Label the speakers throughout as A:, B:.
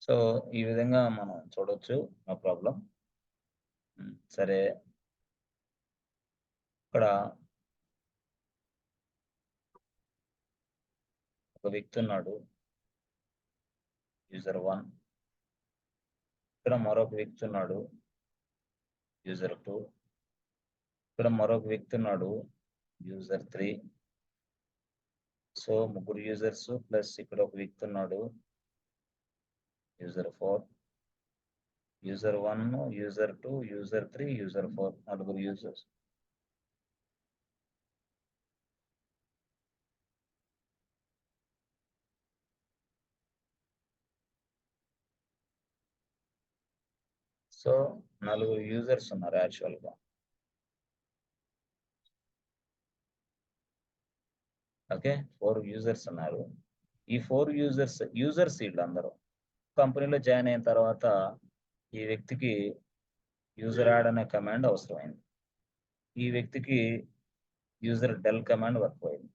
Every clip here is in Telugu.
A: సో, ఈ విధంగా మనం చూడొచ్చు. No problem. సరే. ఇక్కడ ఒక వ్యక్తి ఉన్నాడు. యూజర్ 1. ఇక్కడ మరొక వ్యక్తి ఉన్నాడు. యూజర్ 2. ఇక్కడ మరొక వ్యక్తి ఉన్నాడు. యూజర్ 3. సో, ముగ్గురు యూజర్స్ ప్లస్ ఇక్కడ ఒక వ్యక్తి ఉన్నాడు. User 4. User 1, user 2, user 3, user 4 నలుగురు యూజర్స్. సో, నలుగురు యూజర్స్ ఉన్నారు యాక్చువల్‌గా. ఓకే. 4 యూజర్స్ ఉన్నారు. ఈ 4 యూజర్స్ వీళ్ళందరూ. కంపెనీలో జాయిన్ అయిన తర్వాత ఈ వ్యక్తికి యూజర్ యాడ్ అనే కమాండ్ అవసరమైంది. ఈ వ్యక్తికి యూజర్ డెల్ కమాండ్ వర్క్ అయింది.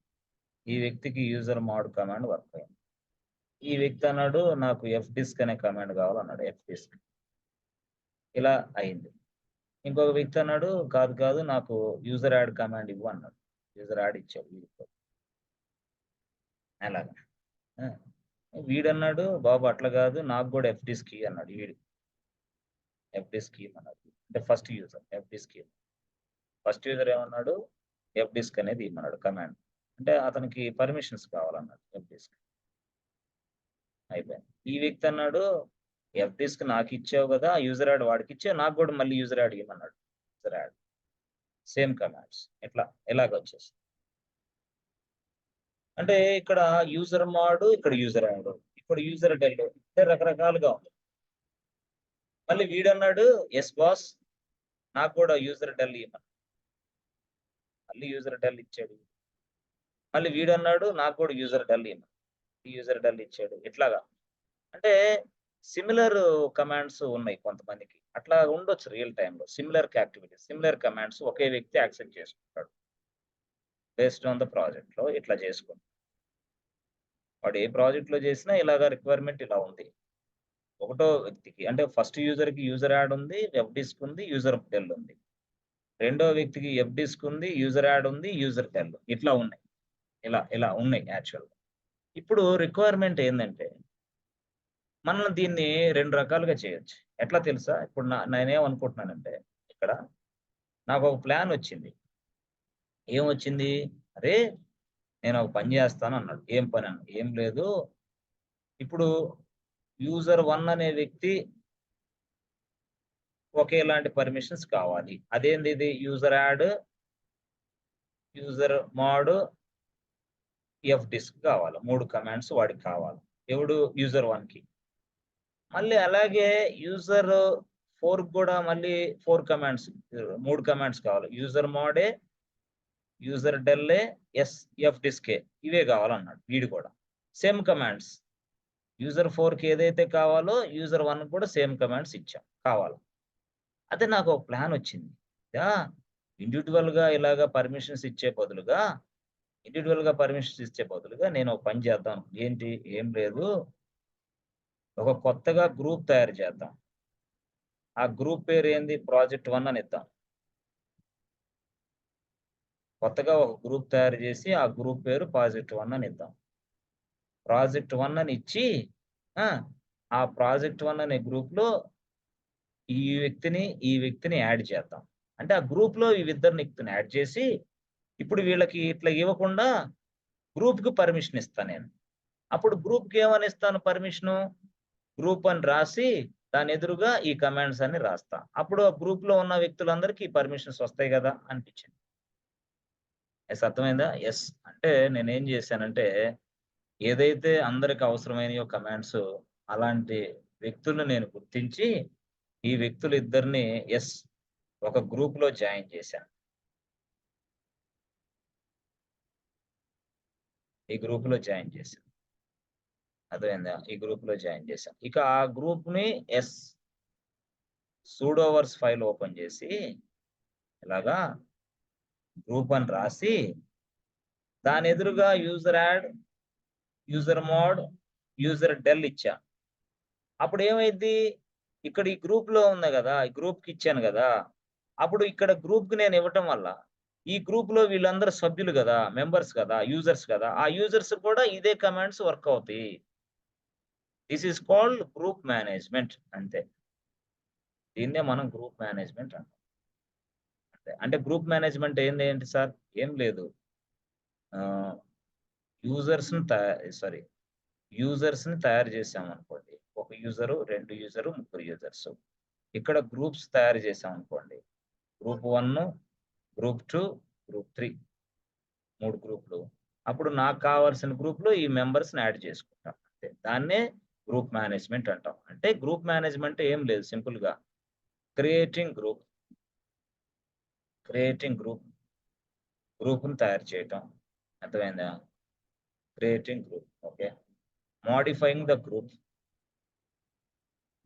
A: ఈ వ్యక్తికి యూజర్ మోడ్ కమాండ్ వర్క్ అయింది. ఈ వ్యక్తి అన్నాడు నాకు fdisk అనే కమాండ్ కావాలన్నాడు. fdisk. ఇలా అయింది. ఇంకొక వ్యక్తి అన్నాడు కాదు నాకు యూజర్ యాడ్ కమాండ్ ఇవ్వు అన్నాడు. యూజర్ యాడ్ ఇచ్చాడు వీడికి. అలాగా. ఆ! వీడన్నాడు బాబు అట్లా కాదు నాకు కూడా fdisk ఇయ్యి అన్నాడు వీడు. fdisk ఇయ్యమన్నాడు. అంటే ఫస్ట్ యూజర్ fdisk ఇయ్యి. ఫస్ట్ యూజర్ ఏమన్నాడు fdisk అనేది ఇమ్మన్నాడు కమాండ్. అంటే అతనికి పర్మిషన్స్ కావాలన్నాడు fdisk. అయిపోయింది. ఈ వ్యక్తి అన్నాడు fdisk నాకు ఇచ్చావు కదా! యూజర్ యాడ్ వాడికి ఇచ్చావు నాకు కూడా మళ్ళీ యూజర్ యాడ్ ఇయ్యమన్నాడు. User add. Same commands. ఇలాగొచ్చేసింది. అంటే ఇక్కడ యూజర్ మోడ్, ఇక్కడ యూజర్ యాడ్, ఇక్కడ యూజర్ డెల్ అంటే రకరకాలుగా ఉంది. మళ్ళీ వీడన్నాడు యెస్ బాస్ నాకు కూడా యూజర్ డెల్ ఇయ్యమన్నాడు. మళ్ళీ యూజర్ డెల్ ఇచ్చాడు. మళ్ళీ వీడన్నాడు నాకు కూడా యూజర్ డెల్ ఇయ్యమన్నాడు. యూజర్ డెల్ ఇచ్చాడు. ఇట్లాగా. అంటే సిమిలర్ కమాండ్స్ ఉన్నాయి కొంతమందికి. అట్లా ఉండొచ్చు రియల్ టైమ్‌లో. సిమిలర్ కమాండ్స్ ఒకే వ్యక్తి యాక్సెప్ట్ చేసుకుంటాడు. బేస్డ్ ఆన్ ద ప్రాజెక్ట్‌లో ఇట్లా చేసుకుంటాడు. వాడు ఏ ప్రాజెక్ట్‌లో చేసినా ఇలాగ రిక్వైర్మెంట్ ఇలా ఉంది. ఒకటో వ్యక్తికి అంటే ఫస్ట్ యూజర్‌కి యూజర్ యాడ్ ఉంది, fdisk ఉంది, యూజర్ డెల్ ఉంది. రెండో వ్యక్తికి fdisk ఉంది, యూజర్ యాడ్ ఉంది, యూజర్ డెల్ ఇట్లా ఉన్నాయి. ఇలా ఉన్నాయి యాక్చువల్‌గా. ఇప్పుడు రిక్వైర్మెంట్ ఏందంటే మనం దీన్ని 2 రకాలుగా చేయొచ్చు. ఎట్లా తెలుసా? ఇప్పుడు నేనేమనుకుంటున్నానంటే ఇక్కడ నాకొక ప్లాన్ వచ్చింది. ఏమొచ్చింది? అరే! నేనొక పని జేస్తానన్నాడు. ఏం పనని? ఏం లేదు. ఇప్పుడు యూజర్ 1 అనే వ్యక్తి ఒకేలాంటి పర్మిషన్స్ కావాలి. అదేందిది? User add, user mod, fdisk కావాలి. 3 కమాండ్స్ వాడికి కావాలి. ఎవడు? యూజర్ 1కి. మళ్ళీ అలాగే యూజర్ 4కి గూడా మళ్ళీ 4 కమాండ్స్ 3 కమాండ్స్ కావాలి. యూజర్ మోడే, యూజర్ డెల్లే, fdiskే ఇవే కావాలన్నాడు వీడు కూడా. Same commands. యూజర్ 4కి ఏదైతే కావాలో యూజర్ 1కి కూడా సేమ్ కమాండ్స్ ఇచ్చాం. కావాలి. అదే నాకు ఒక ప్లాన్ వచ్చింది. ఇండివిడ్యువల్‌గా ఇలాగ పర్మిషన్స్ ఇచ్చే బదులుగా నేను ఒక పని చేద్దాం. ఏంటి? ఏం లేదు. ఒక కొత్తగా గ్రూప్ తయారు చేద్దాం. ఆ గ్రూప్ పేరు ఏంది? ప్రాజెక్ట్ 1 అని ఇద్దాం. కొత్తగా ఒక గ్రూప్ తయారు చేసి ఆ గ్రూప్ పేరు ప్రాజెక్ట్ 1 అని ఇద్దాం. ప్రాజెక్ట్ 1 అని ఇచ్చి ఆ! ఆ ప్రాజెక్ట్ 1 అనే గ్రూప్‌లో ఈ వ్యక్తిని యాడ్ చేద్దాం. అంటే ఆ గ్రూప్‌లో వీళ్ళిద్దరిని వ్యక్తిని యాడ్ చేసి ఇప్పుడు వీళ్ళకి ఇట్లా ఇవ్వకుండా గ్రూప్‌కి పర్మిషన్ ఇస్తా నేను. అప్పుడు గ్రూప్‌కి ఏమని ఇస్తాను పర్మిషను? గ్రూప్ అని రాసి దాని ఎదురుగా ఈ కమాండ్స్ అన్ని రాస్తా. అప్పుడు ఆ గ్రూప్‌లో ఉన్న వ్యక్తులందరికీ పర్మిషన్స్ వస్తాయి గదా! అనిపించింది. అర్థమైందా? యెస్. అంటే నేనేం చేశానంటే ఏదైతే అందరికి అవసరమైనయో కమాండ్స్ అలాంటి వ్యక్తులను నేను గుర్తించి ఈ వ్యక్తులిద్దరిని ఒక గ్రూప్‌లో జాయిన్ చేశాను. ఈ గ్రూప్‌లో జాయిన్ చేశాను. అర్థమైందా? ఈ గ్రూప్‌లో జాయిన్ చేశాను. ఇక ఆ గ్రూప్‌ని సూడోవర్స్ ఫైల్ ఓపెన్ చేసి ఇలాగా గ్రూప్ అని రాసి దాని ఎదురుగా user add, user mod, user del ఇచ్చా. అప్పుడు ఏమైద్ది? ఇక్కడ ఈ గ్రూప్‌లో ఉంది గదా! ఈ గ్రూప్‌కి ఇచ్చాను గదా! అప్పుడు ఇక్కడ గ్రూప్‌కి నేను ఇవ్వటం వల్ల, ఈ గ్రూప్‌లో వీళ్ళందరూ సభ్యులు గదా! మెంబర్స్ కదా! యూజర్స్ కదా! ఆ యూజర్స్ కూడా ఇదే కమాండ్స్ వర్క్ అవుతాయి. This is called group management అంతే. దీన్నే మనం గ్రూప్ మేనేజ్‌మెంట్ అంటాం. అంతే. అంటే గ్రూప్ మేనేజ్‌మెంట్ ఏంటి సార్? ఏం లేదు. ఆహ్, యూజర్స్‌ని సారీ యూజర్స్‌ని తయారు చేశామనుకోండి. ఒక యూజరు, 2 యూజరు, ముగ్గురు యూజర్స్. ఇక్కడ గ్రూప్స్ తయారు చేశామనుకోండి. Group 1, group 2, group 3 3 గ్రూప్‌లు. అప్పుడు నాకు కావాల్సిన గ్రూప్‌లో ఈ మెంబర్స్‌ని యాడ్ చేసుకుంటా. అంతే. దాన్నే గ్రూప్ మేనేజ్‌మెంట్ అంటాం. అంటే గ్రూప్ మేనేజ్‌మెంట్ ఏం లేదు సింపుల్‌గా క్రియేటింగ్ గ్రూప్, క్రియేటింగ్ గ్రూప్, గ్రూప్‌ని తయారు చేయటం. అర్థమైందా? Creating group. Okay. Modifying the group,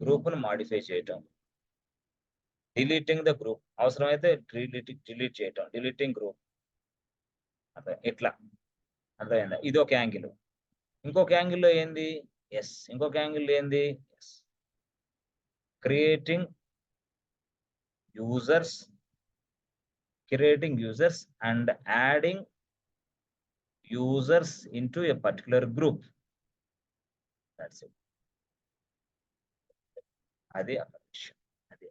A: గ్రూప్‌ని మోడిఫై చేయటం. డిలీటింగ్ ద గ్రూప్ అవసరమైతే డిలీట్ చేయటం. Deleting group. అదే ఇట్లా. అర్థమైందా? ఇదొక యాంగిల్. ఇంకొక యాంగిల్‌లో ఏంది? ఇంకొక యాంగిల్‌లో ఏంది? Creating users, creating users and adding users into a particular group. That's it. అది అక్కడ విషయం. అది.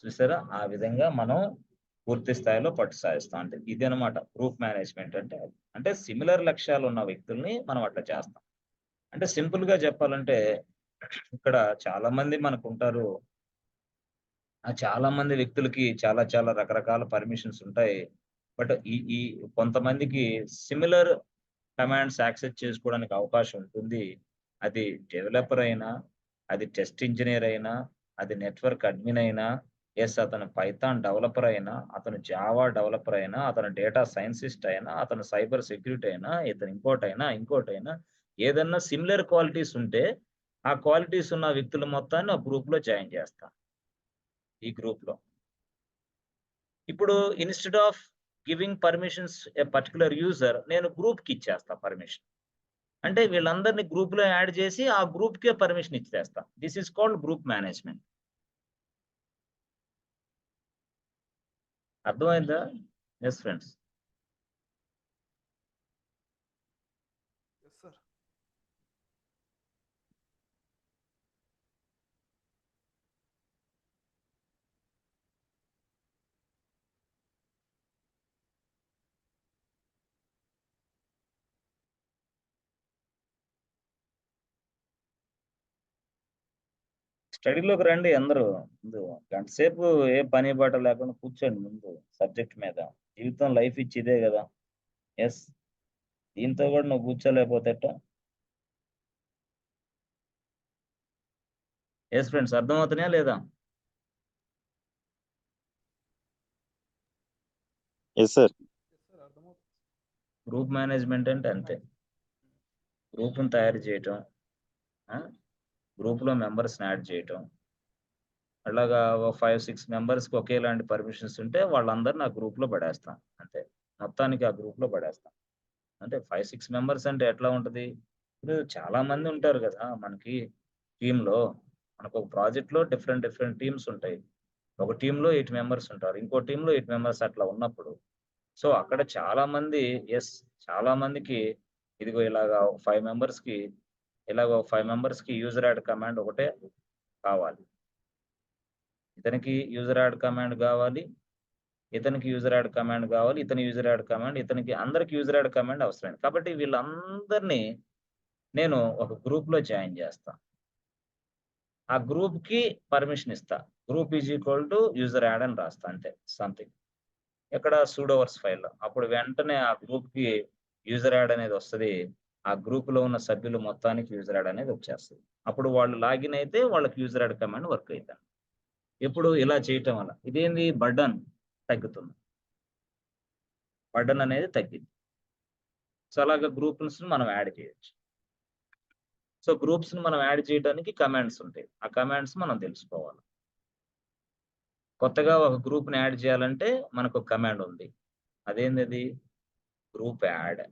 A: చూసారా? ఆ విధంగా మనం పూర్తి స్థాయిలో పట్టు సాధిస్తాం. అంటే ఇదనమాట గ్రూప్ మేనేజ్‌మెంట్ అంటే అది. అంటే సిమిలర్ లక్ష్యాలున్న వ్యక్తుల్ని మనం అట్లా చేస్తాం. అంటే సింపుల్‌గా చెప్పాలంటే ఇక్కడ చాలా మంది మనకుంటారు. చాలా మంది వ్యక్తులకి చాలా చాలా రకరకాల పర్మిషన్స్ ఉంటాయి. బట్ ఈ ఈ కొంతమందికి సిమిలర్ కమాండ్స్ యాక్సెస్ చేసుకోవడానికి అవకాశం ఉంటుంది. అది డెవలపర్ అయినా, అది టెస్ట్ ఇంజినీర్ అయినా, అది నెట్వర్క్ అడ్మిన్ అయినా, అతను పైథాన్ డెవలపర్ అయినా, అతను జావా డెవలపర్ అయినా, అతను డేటా సైంటిస్ట్ అయినా, అతను సైబర్ సెక్యూరిటీ అయినా, ఇతను ఇంకోటైనా ఏదన్నా సిమిలర్ క్వాలిటీస్ ఉంటే, ఆ క్వాలిటీస్ ఉన్న వ్యక్తులు మొత్తాన్ని ఒక గ్రూప్‌లో జాయిన్ చేస్తా. ఈ గ్రూప్‌లో. ఇప్పుడు instead of giving permissions a particular user నేను గ్రూప్‌కి ఇచ్చేస్తా పర్మిషన్. అంటే వీళ్ళందరిని గ్రూప్‌లో యాడ్ చేసి, ఆ గ్రూప్‌కే పర్మిషన్ ఇచ్చేస్తా. This is called group management. అర్థమైందా? Yes friends.
B: Yes sir.
A: స్టడీలోకి రండి అందరూ. ముందు గంట సేపు ఏ పని పాట లేకుండా కూర్చోండి ముందు సబ్జెక్ట్ మీద. జీవితం లైఫ్ ఇచ్చి ఇదే గదా! యెస్. దీంతో గూడా నువ్వు కూర్చోలేకపోతే ఎట్టా? యెస్ ఫ్రెండ్స్ అర్థమవుతున్నాయా లేదా?
C: Yes sir.
B: ఎస్ సార్ అర్థమవుతుంది.
A: గ్రూప్ మేనేజ్‌మెంట్ అంటే అంతే. గ్రూప్‌ని తయారు చేయటం. ఆ! గ్రూప్‌లో మెంబర్స్‌ని యాడ్ చేయటం. అలాగా ఓ 5, 6 మెంబర్స్‌కి ఒకేలాంటి పర్మిషన్స్ ఉంటే వాళ్ళందరిని ఆ గ్రూప్‌లో పడేస్తాం. అంతే. మొత్తానికి ఆ గ్రూప్‌లో పడేస్తాం. అంటే 5, 6 మెంబర్స్ అంటే ఎట్లా ఉంటది? ఇప్పుడు చాలా మంది ఉంటారు గదా! మనకి టీమ్‌లో. మనకొక ప్రాజెక్ట్‌లో డిఫరెంట్ డిఫరెంట్ టీమ్స్ ఉంటాయి. ఒక టీమ్‌లో 8 మెంబర్స్ ఉంటారు. ఇంకో టీమ్‌లో 8 మెంబర్స్ అట్లా ఉన్నప్పుడు, సో, అక్కడ చాలా మంది యెస్. చాలా మందికి ఇదిగో ఇలాగా ఒక 5 మెంబర్స్‌కి ఇలాగ ఒక 5 మెంబర్స్‌కి యూజర్ యాడ్ కమాండ్ ఒకటే కావాలి. ఇతనికి యూజర్ యాడ్ కమాండ్ గావాలి. ఇతనికి యూజర్ యాడ్ కమాండ్ గావాలి. ఇతని యూజర్ యాడ్ కమాండ్, ఇతనికి అందరికి యూజర్ యాడ్ కమాండ్ అవసరమైంది. కాబట్టి వీళ్ళందరిని నేను ఒక గ్రూప్‌లో జాయిన్ జేస్తా. ఆ గ్రూప్‌కి పర్మిషన్ ఇస్తా. Group is equal to user add అని రాస్తా అంతే సంథింగ్. ఎక్కడ సూడోవర్స్ ఫైల్‌లో. అప్పుడు వెంటనే ఆ గ్రూప్‌కి యూజర్ యాడ్ అనేది వస్తది. ఆ గ్రూప్‌లో ఉన్న సభ్యులు మొత్తానికి యూజర్ యాడ్ అనేది వచ్చేస్తది. అప్పుడు వాళ్ళు లాగిన్ అయితే వాళ్ళకి యూజర్ యాడ్ కమాండ్ వర్క్ అయిద్ది. ఎప్పుడు ఇలా చేయటం వల్ల. ఇదేంది బర్డెన్ తగ్గుతుంది. బర్డెన్ అనేది తగ్గిద్ది. సో, అలాగా గ్రూప్స్‌ని మనం యాడ్ చేయొచ్చు. సో, గ్రూప్స్‌ని మనం యాడ్ చేయడానికి కమాండ్స్ ఉంటాయి. ఆ కమాండ్స్ మనం తెలుసుకోవాలి. కొత్తగా ఒక గ్రూప్‌ని యాడ్ చేయాలంటే మనకొక కమాండ్ ఉంది. అదేందది? Group add.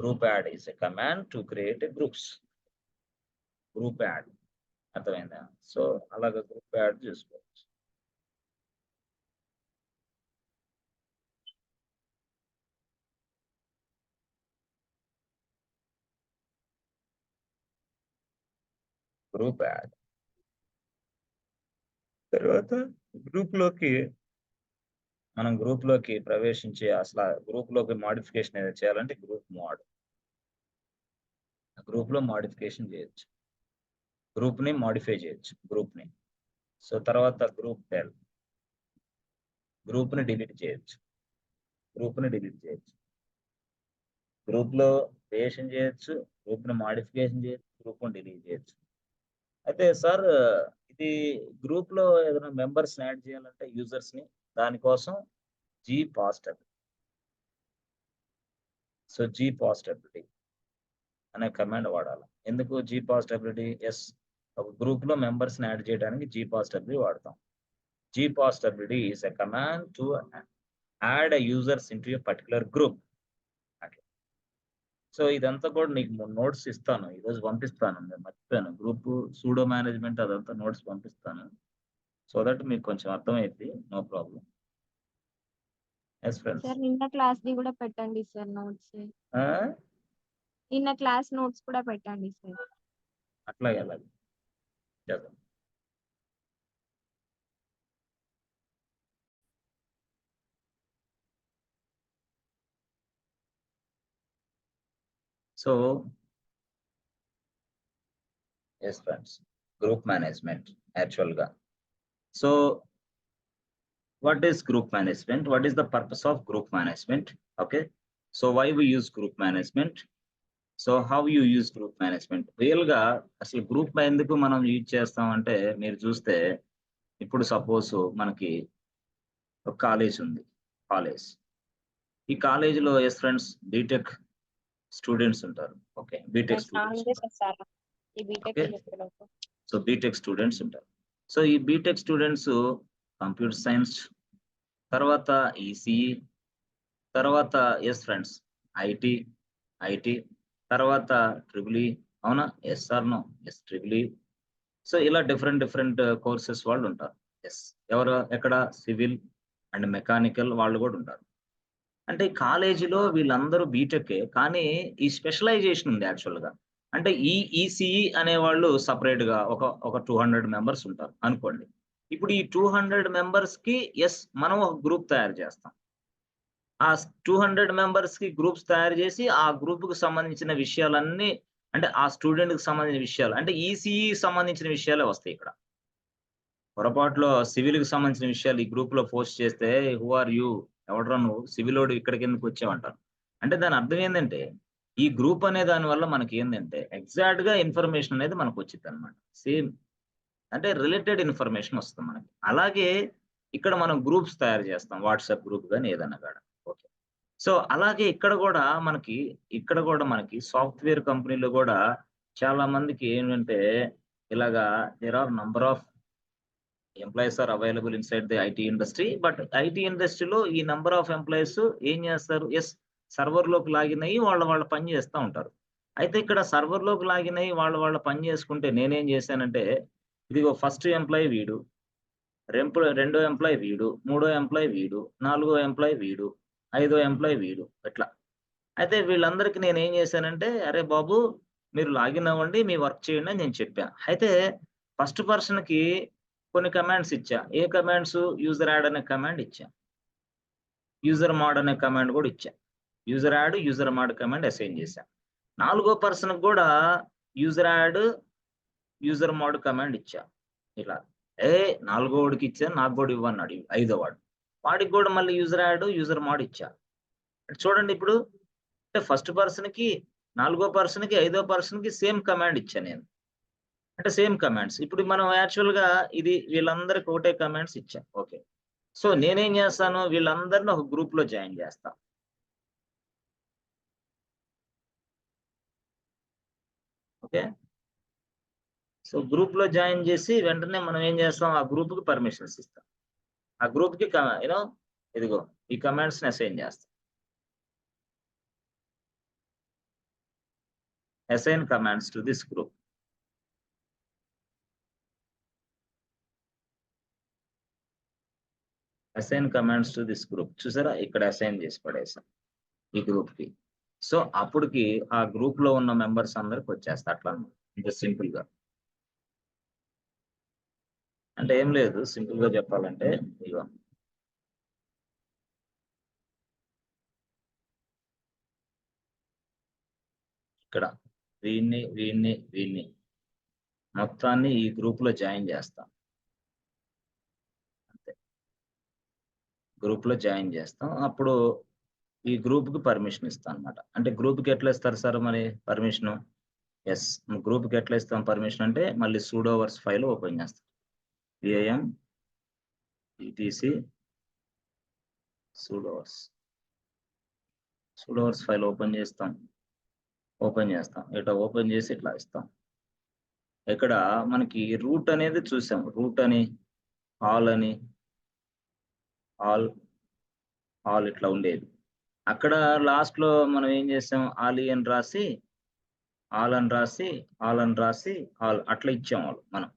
A: Group add is a command to create a groups. Group add అర్థమైందా? సో అలాగే గ్రూప్ యాడ్ చేసుకోవచ్చు. గ్రూప్ యాడ్ తర్వాత మనం గ్రూప్ లోకి ప్రవేశించి అసలు గ్రూప్ లోకి మాడిఫికేషన్ ఏదైనా చేయాలంటే గ్రూప్ లో మాడిఫికేషన్ చేయొచ్చు, గ్రూప్ ని మాడిఫై చేయొచ్చు గ్రూప్ ని. సో తర్వాత గ్రూప్ డెల్, గ్రూప్ ని డిలీట్ చేయొచ్చు, గ్రూప్ లో క్రియేషన్ చేయొచ్చు, గ్రూప్ ని మాడిఫికేషన్ చేయొచ్చు, గ్రూప్ ని డిలీట్ చేయొచ్చు. అయితే సార్ ఇది గ్రూప్ లో ఏదైనా మెంబర్స్ యాడ్ చేయాలంటే యూజర్స్ ని, దానికోసం gPostability అనే కమాండ్ వాడాలి. ఎందుకు gPostability? ఎస్, ఒక గ్రూప్ లో మెంబర్స్ ని యాడ్ చేయడానికి gPostability వాడతాం. gPostability is a command to add a users into a particular group. So ఇదంతా కూడా నీకు నోట్స్ ఇస్తాను, ఈరోజు పంపిస్తాను. నేను మర్చిపోయాను, గ్రూప్ సూడో మేనేజ్మెంట్ అదంతా నోట్స్ పంపిస్తాను. సో దట్ మీకు కొంచెం అర్థమైంది, no problem. Yes friends.
B: Sir నిన్న క్లాస్ ది కూడా పెట్టండి సార్ నోట్స్. నిన్న క్లాస్ నోట్స్ కూడా పెట్టండి సార్.
A: అట్లాగే అలాగే చేద్దాం. So yes friends, group management యాక్చువల్గా. So what is group management? What is the purpose of group management? Okay, so why we use group management? So how you use group management? రియల్గా అసలు గ్రూప్ ఎందుకు మనం యూజ్ చేస్తామంటే, మీరు చూస్తే ఇప్పుడు సపోజ్ మనకి ఒక కాలేజ్ ఉంది. ఈ కాలేజీలో ఎస్ ఫ్రెండ్స్ బీటెక్ స్టూడెంట్స్ ఉంటారు. Okay, BTech so BTech students ఉంటారు. సో ఈ బీటెక్ స్టూడెంట్స్ కంప్యూటర్ సైన్స్, తర్వాత ఈసీఈ, తర్వాత ఎస్ ఫ్రెండ్స్ ఐటీ, తర్వాత ట్రిపుల్, అవునా? Yes or no? Yes, triple. So ఇలా డిఫరెంట్ కోర్సెస్ వాళ్ళు ఉంటారు. ఎస్, ఎవరు ఎక్కడ? సివిల్ అండ్ మెకానికల్ వాళ్ళు కూడా ఉంటారు. అంటే కాలేజీలో వీళ్ళందరూ బీటెక్, కానీ ఈ స్పెషలైజేషన్ ఉంది యాక్చువల్గా. అంటే ఈ ఈసీఈ అనే వాళ్ళు సపరేట్ గా ఒక 200 మెంబర్స్ ఉంటారు అనుకోండి. ఇప్పుడు ఈ 200 మెంబర్స్ కి ఎస్ మనం ఒక గ్రూప్ తయారు చేస్తాం. ఆ 200 మెంబర్స్ కి గ్రూప్స్ తయారు చేసి ఆ గ్రూప్ కు సంబంధించిన విషయాలన్నీ, అంటే ఆ స్టూడెంట్ కి సంబంధించిన విషయాలు, అంటే ఈసీఈ సంబంధించిన విషయాలే వస్తాయి ఇక్కడ. పొరపాటులో సివిల్ కి సంబంధించిన విషయాలు ఈ గ్రూప్ లో పోస్ట్ చేస్తే హూ ఆర్ యూ, ఎవడరా నువ్వు, సివిల్ ఓడి ఇక్కడికి ఎందుకు వచ్చావంటారు. అంటే దాని అర్థం ఏంటంటే, ఈ గ్రూప్ అనే దాని వల్ల మనకి ఏంటంటే ఎగ్జాక్ట్ గా ఇన్ఫర్మేషన్ అనేది మనకు వచ్చింది అనమాట. సేమ్ అంటే రిలేటెడ్ ఇన్ఫర్మేషన్ వస్తుంది మనకి. అలాగే ఇక్కడ మనం గ్రూప్స్ తయారు చేస్తాం, వాట్సాప్ గ్రూప్ కానీ ఏదన్నా కూడా. ఓకే, సో అలాగే ఇక్కడ కూడా మనకి సాఫ్ట్వేర్ కంపెనీలో కూడా చాలా మందికి ఏంటంటే ఇలాగా there are number of employees are available inside the IT industry. But IT ఇండస్ట్రీలో ఈ నంబర్ ఆఫ్ ఎంప్లాయీస్ ఏం చేస్తారు? ఎస్, సర్వర్ లోకి లాగిన్ అయ్యి వాళ్ళ పని చేస్తూ ఉంటారు. అయితే ఇక్కడ సర్వర్ లోకి లాగిన్ అయ్యి వాళ్ళ పని చేసుకుంటే నేనేం చేశానంటే, ఇదిగో ఫస్ట్ ఎంప్లాయీ వీడు, రెండో ఎంప్లాయీ వీడు, మూడో ఎంప్లాయీ వీడు, నాలుగో ఎంప్లాయీ వీడు, ఐదో ఎంప్లాయీ వీడు, ఇట్లా. అయితే వీళ్ళందరికీ నేను ఏం చేశానంటే, అరే బాబు మీరు లాగిన్ అవ్వండి, మీ వర్క్ చేయండి అని నేను చెప్పాను. అయితే ఫస్ట్ పర్సన్ కి కొన్ని కమాండ్స్ ఇచ్చా. ఏ కమాండ్స్? యూజర్ యాడ్ అనే కమాండ్ ఇచ్చా, యూజర్ మాడ్ అనే కమాండ్ కూడా ఇచ్చా. User add, user mod command assign చేశా. నాలుగో పర్సన్ కూడా user add, user mod command ఇచ్చా. ఇలా నాలుగో వాడికి ఇచ్చాను, నాకు కూడా ఇవ్వన్నాడు ఐదో వాడికి కూడా మళ్ళీ యూజర్ యాడ్, యూజర్ మాడ్ ఇచ్చా. చూడండి ఇప్పుడు, అంటే ఫస్ట్ పర్సన్ కి, నాలుగో పర్సన్ కి, ఐదో పర్సన్ కి సేమ్ కమాండ్ ఇచ్చా నేను. అంటే సేమ్ కమాండ్స్. ఇప్పుడు మనం యాక్చువల్ గా ఇది వీళ్ళందరికి ఒకటే కమాండ్స్ ఇచ్చాం. ఓకే, సో నేనేం చేస్తాను, వీళ్ళందరిని ఒక గ్రూప్ లో జాయిన్ చేస్తా. ఓకే, సో గ్రూప్ లో జాయిన్ చేసి వెంటనే మనం ఏం చేస్తాం, ఆ గ్రూప్ కి పర్మిషన్స్ ఇస్తాం. ఆ గ్రూప్ కి ఇదిగో ఈ కమాండ్స్ ని అసైన్ చేస్తాం. assign commands to this group. Assign commands to this group. చూసారా ఇక్కడ అసైన్ చేసి పడేసాం ఈ గ్రూప్ కి. సో అప్పటికి ఆ గ్రూప్ లో ఉన్న మెంబర్స్ అందరికి వచ్చేస్తా అట్లా ఇంకా సింపుల్ గా. అంటే ఏం లేదు, సింపుల్ గా చెప్పాలంటే ఇగో ఇక్కడ వీన్ని మొత్తాన్ని ఈ గ్రూప్ లో జాయిన్ చేస్తాం. అంతే, గ్రూప్ లో జాయిన్ చేస్తాం. అప్పుడు ఈ గ్రూప్ కి పర్మిషన్ ఇస్తాం అనమాట. అంటే గ్రూప్ కి ఎట్లా ఇస్తారు సార్ మరి పర్మిషన్? ఎస్, గ్రూప్ కి ఎట్లా ఇస్తాం పర్మిషన్ అంటే మళ్ళీ సూడోవర్స్ ఫైల్ ఓపెన్ చేస్తాం. VIM ETC సూడోవర్స్ ఫైల్ ఓపెన్ చేస్తాం. ఇట్లా ఓపెన్ చేసి ఇట్లా ఇస్తాం. ఇక్కడ మనకి రూట్ అనేది చూసాం, రూట్ అని ఆల్ ఇట్లా ఉండేది. అక్కడ లాస్ట్ లో మనం ఏం చేసాం, ఆల్ అని రాసి అట్లా ఇచ్చాం వాళ్ళు మనం.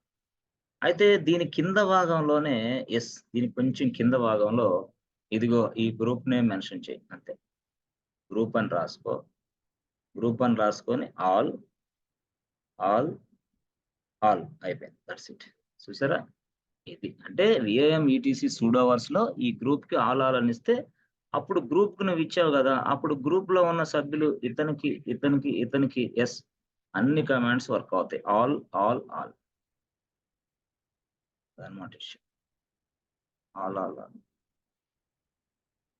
A: అయితే దీని కింద భాగంలోనే దీని కొంచెం కింద భాగంలో ఇదిగో ఈ గ్రూప్ నేమ్ మెన్షన్ చేయి. అంతే, గ్రూప్ అని రాసుకొని ఆల్ అయిపోయింది. That's it. చూసారా, ఇది అంటే VIM ETC సూడోవర్స్ లో ఈ గ్రూప్ కి ఆల్ అని ఇస్తే అప్పుడు గ్రూప్ కు నువ్వు ఇచ్చావు కదా, అప్పుడు గ్రూప్ లో ఉన్న సభ్యులు ఇతనికి ఎస్ అన్ని కమాండ్స్ వర్క్ అవుతాయి. ఆల్ అన్నమాట ఇష్యూ. ఆల్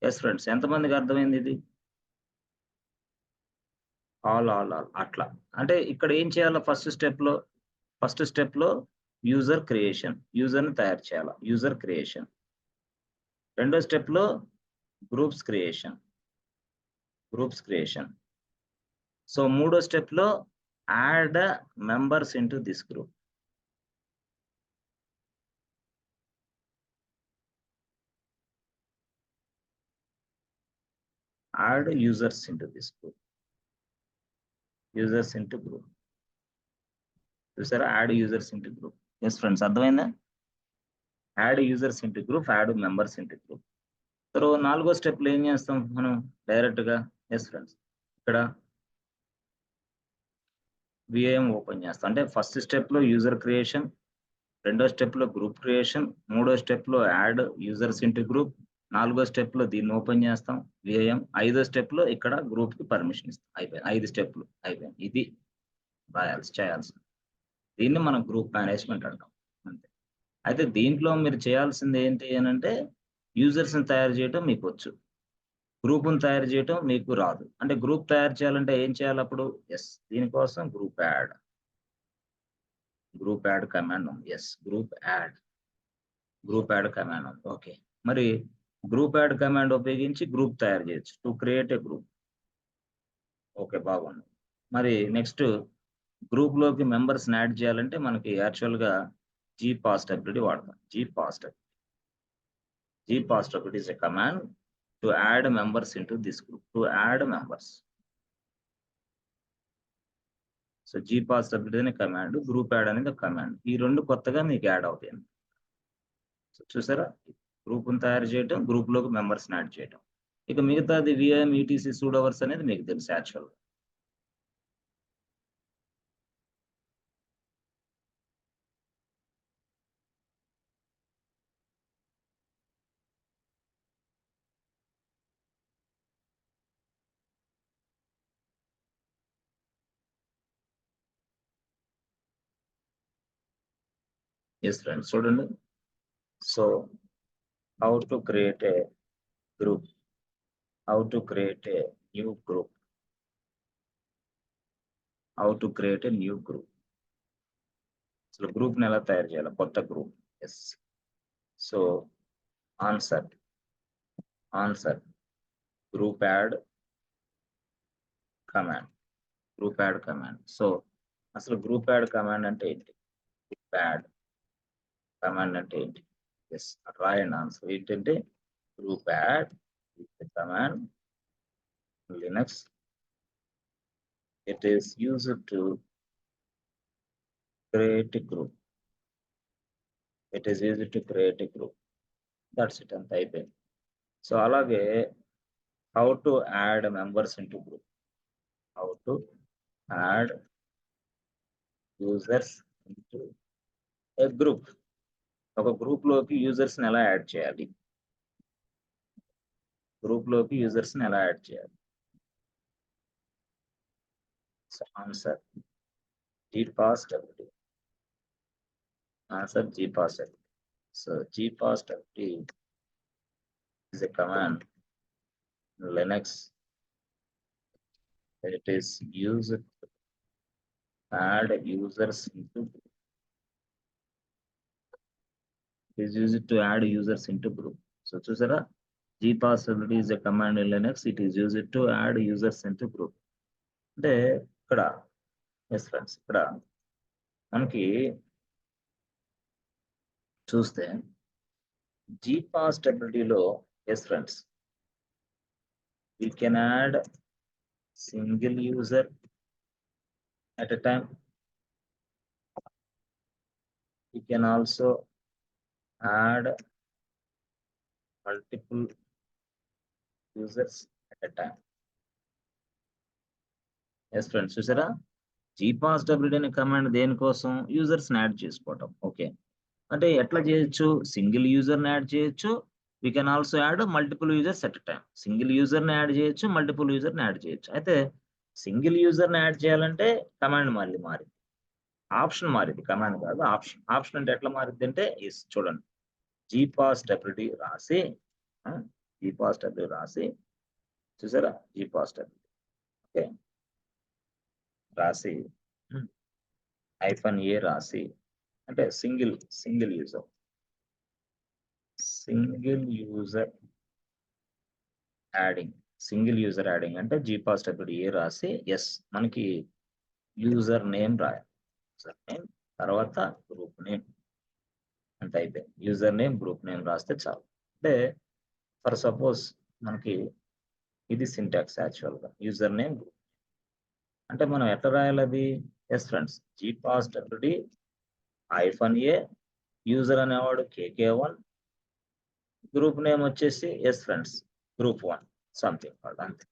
A: ఎస్ ఫ్రెండ్స్, ఎంతమందికి అర్థమైంది ఇది? ఆల్ అట్లా. అంటే ఇక్కడ ఏం చేయాలి? ఫస్ట్ స్టెప్ లో యూజర్ ని తయారు చేయాలి, యూజర్ క్రియేషన్. రెండో స్టెప్ లో గ్రూప్స్ క్రియేషన్. సో మూడో స్టెప్ లో add members into this group. Add users into this group. చూసారా, add users into group. Yes friends, అర్థమైందా? Add users into group, add members into group. So నాలుగో స్టెప్ లో ఏం చేస్తాం మనం డైరెక్ట్ గా? ఎస్ ఫ్రెండ్స్, ఇక్కడ VIM ఓపెన్ చేస్తాం. అంటే ఫస్ట్ స్టెప్ లో యూజర్ క్రియేషన్, రెండో స్టెప్ లో గ్రూప్ క్రియేషన్, మూడో స్టెప్ లో యాడ్ యూజర్స్ ఇంటూ గ్రూప్, నాలుగో స్టెప్ లో దీన్ని ఓపెన్ చేస్తాం VIM, ఐదో స్టెప్ లో ఇక్కడ గ్రూప్ కి పర్మిషన్ ఇస్తాం. అయిపోయింది, 5 స్టెప్లు అయిపోయింది. ఇది చేయాల్సి. దీన్ని మనం గ్రూప్ మేనేజ్మెంట్ అంటాం. అంతే. అయితే దీంట్లో మీరు చేయాల్సింది ఏంటి అని అంటే యూజర్స్ ని తయారు చేయటం మీకు వచ్చు, గ్రూప్ ని తయారు చేయటం మీకు రాదు. అంటే గ్రూప్ తయారు చేయాలంటే ఏం చేయాలి అప్పుడు? ఎస్, దీనికోసం గ్రూప్ యాడ్ కమాండ్ ఉంది. ఎస్, గ్రూప్ యాడ్ కమాండ్ ఉంది. ఓకే, మరి గ్రూప్ యాడ్ కమాండ్ ఉపయోగించి గ్రూప్ తయారు చేయొచ్చు, to create a group. Okay, బాగుంది. మరి నెక్స్ట్ గ్రూప్ లోకి మెంబర్స్ యాడ్ చేయాలంటే మనకి యాక్చువల్ గా gpostability వాడతాం. gpostability is a command to add members into this group, so gpostability అనే కమాండ్, గ్రూప్ యాడ్ అనేది కమాండ్. ఈ రెండు కొత్తగా మీకు యాడ్ అవుతాయి. సో చూసారా, గ్రూప్ ని తయారు చేయటం, గ్రూప్ లోకి మెంబర్స్ యాడ్ చేయటం. ఇక మిగతాది VIM ETC సూడోవర్స్ అనేది మీకు తెలుసు యాక్చువల్. ఎస్ ఫ్రెండ్స్, చూడండి. So how to create a group, how to create a new group. అసలు గ్రూప్ ని ఎలా తయారు చేయాలి, కొత్త group. Yes, so answer group add command. So అసలు గ్రూప్ యాడ్ కమాండ్ అంటే ఏంటి? గ్రూప్ యాడ్ కమాండ్ అంటే ఏంటి? ఎస్, రాయండి ఆన్సర్. ఏంటంటే group add command Linux It is used to create a group. It is used to create a group. That's it అంత అయిపోయింది. సో అలాగే how to add members into group. How to add users into a group. ఒక గ్రూప్ లోకి యూజర్స్ ని ఎలా యాడ్ చేయాలి? గ్రూప్ లోకి యూజర్స్ ని ఎలా యాడ్ చేయాలి? So answer gpaswd. Answer gpaswd. So gpaswd is a command in Linux. It is used to add users into group. It is used to add users into group. So చూసారా, gpaswd is a command in Linux. It is used to add users into group. అంటే ఇక్కడ ఎస్ ఫ్రెండ్స్, ఇక్కడ మనకి చూస్తే gpaswd లో yes friends, we can add single user at a time. We can also add multiple users at a time. Yes friends, చూసారా, gpaswd అనే కమాండ్ దేనికోసం? యూజర్స్ ని యాడ్ చేసుకోవటం. ఓకే, అంటే ఎట్లా చేయొచ్చు? సింగిల్ యూజర్ ని యాడ్ చేయొచ్చు. We can also add multiple users at time. Single user ని యాడ్ చేయొచ్చు, మల్టిపుల్ యూజర్ ని యాడ్ చేయొచ్చు. అయితే సింగిల్ యూజర్ ని యాడ్ చేయాలంటే కమాండ్ మళ్ళీ మారింది, ఆప్షన్ మారింది, కమాండ్ కాదు ఆప్షన్. ఆప్షన్ అంటే ఎట్లా మారింది అంటే చూడండి, gpaswd రాసి, gpaswd రాసి, చూసారా, gpaswd ఓకే రాసి -a రాసి, అంటే సింగిల్ యూజర్ యాడింగ్ అంటే gpaswd రాసి, ఎస్ మనకి యూజర్ నేమ్ రాయాలి. యూజర్ నేమ్ తర్వాత గ్రూప్ నేమ్ అంటే అయిపోయింది. యూజర్ నేమ్ గ్రూప్ నేమ్ రాస్తే చాలు. అంటే ఫర్ సపోజ్ మనకి ఇది సింటాక్స్ యాక్చువల్గా, యూజర్ నేమ్ గ్రూప్. అంటే మనం ఎట్లా రాయాలి అది? Yes friends, gpaswd -a, user అనేవాడు kk1, గ్రూప్ నేమ్ వచ్చేసి ఎస్ ఫ్రెండ్స్ group 1 సంథింగ్ అంతే.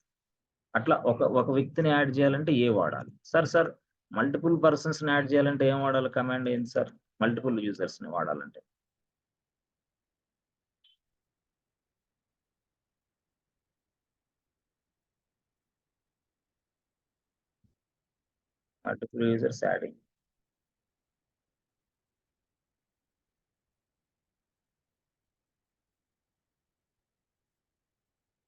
A: అట్లా ఒక వ్యక్తిని యాడ్ చేయాలంటే ఏ వాడాలి సార్? మల్టిపుల్ పర్సన్స్ ని యాడ్ చేయాలంటే ఏం వాడాలి? కమాండ్ ఏంటి సార్? మల్టిపుల్ యూజర్స్ ని వాడాలంటే multiple users adding.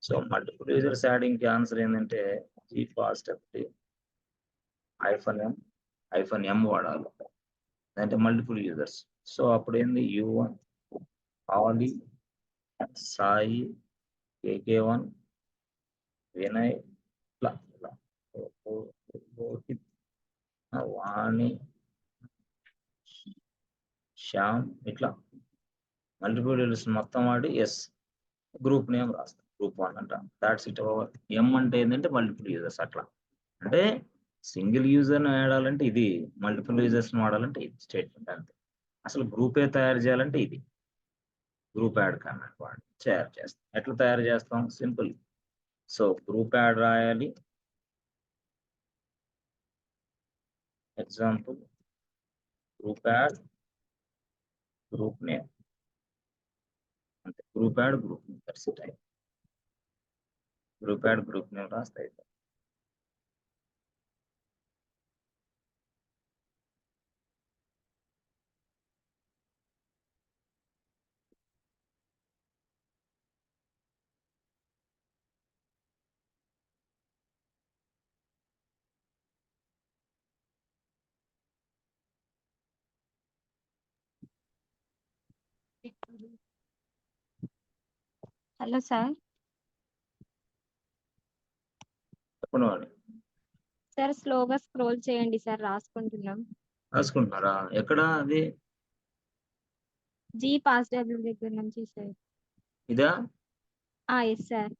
A: So multiple users adding కి ఆన్సర్ ఏంటంటే gpaswd -m వాడాలి, అంటే మల్టిపుల్ యూజర్స్. సో అప్పుడు ఏంది? u1 ఆలి, సాయి, kk1, వినయ్, ఇట్లా రోహిత్, వాణి, శ్యామ్, ఇట్లా మల్టిపుల్ యూజర్స్ మొత్తం వాడి ఎస్ గ్రూప్ నేమ్ రాస్తాం, గ్రూప్ 1 అంట. That's it. ఓవర్. ఎం అంటే ఏంటంటే మల్టిపుల్ యూజర్స్. అట్లా అంటే సింగిల్ యూజర్ ని వాడాలంటే ఇది, మల్టిపుల్ యూజర్స్ ని వాడాలంటే ఇది స్టేట్మెంట్ అంతే. అసలు గ్రూపే తయారు చేయాలంటే ఇది గ్రూప్ యాడ్ కమాండ్ వాడి తయారు చేస్తాం. ఎట్లా తయారు చేస్తాం? సింపుల్. సో గ్రూప్ యాడ్ రాయాలి. Example group add group name అంతే. Group add group name, that's it. Group add group name రాస్తాయి.
B: Hello sir.
A: చెప్పండి వాడి.
B: సార్ స్లోగా స్క్రోల్ చేయండి సార్, రాసుకుంటున్నాం.
A: రాసుకుంటున్నారా? ఎక్కడ అది?
B: gpaswd దగ్గర నుంచి సార్.
A: ఇదా?
B: Yes sir.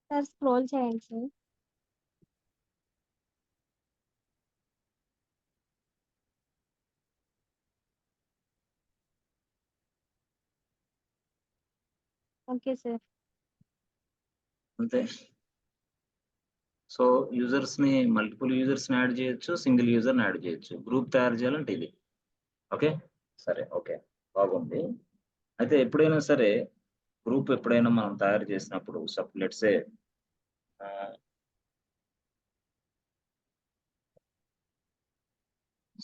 B: సార్ స్క్రోల్ చేయండి సార్. Okay sir.
A: అంతే. సో యూజర్స్ ని మల్టిపుల్ యూజర్స్ ని యాడ్ చేయొచ్చు, సింగిల్ యూజర్ ని యాడ్ చేయొచ్చు. గ్రూప్ తయారు చేయాలంటే ఇది. ఓకే, సరే, ఓకే, బాగుంది. అయితే ఎప్పుడైనా సరే గ్రూప్ ఎప్పుడైనా మనం తయారు చేసినప్పుడు లెట్స్ సే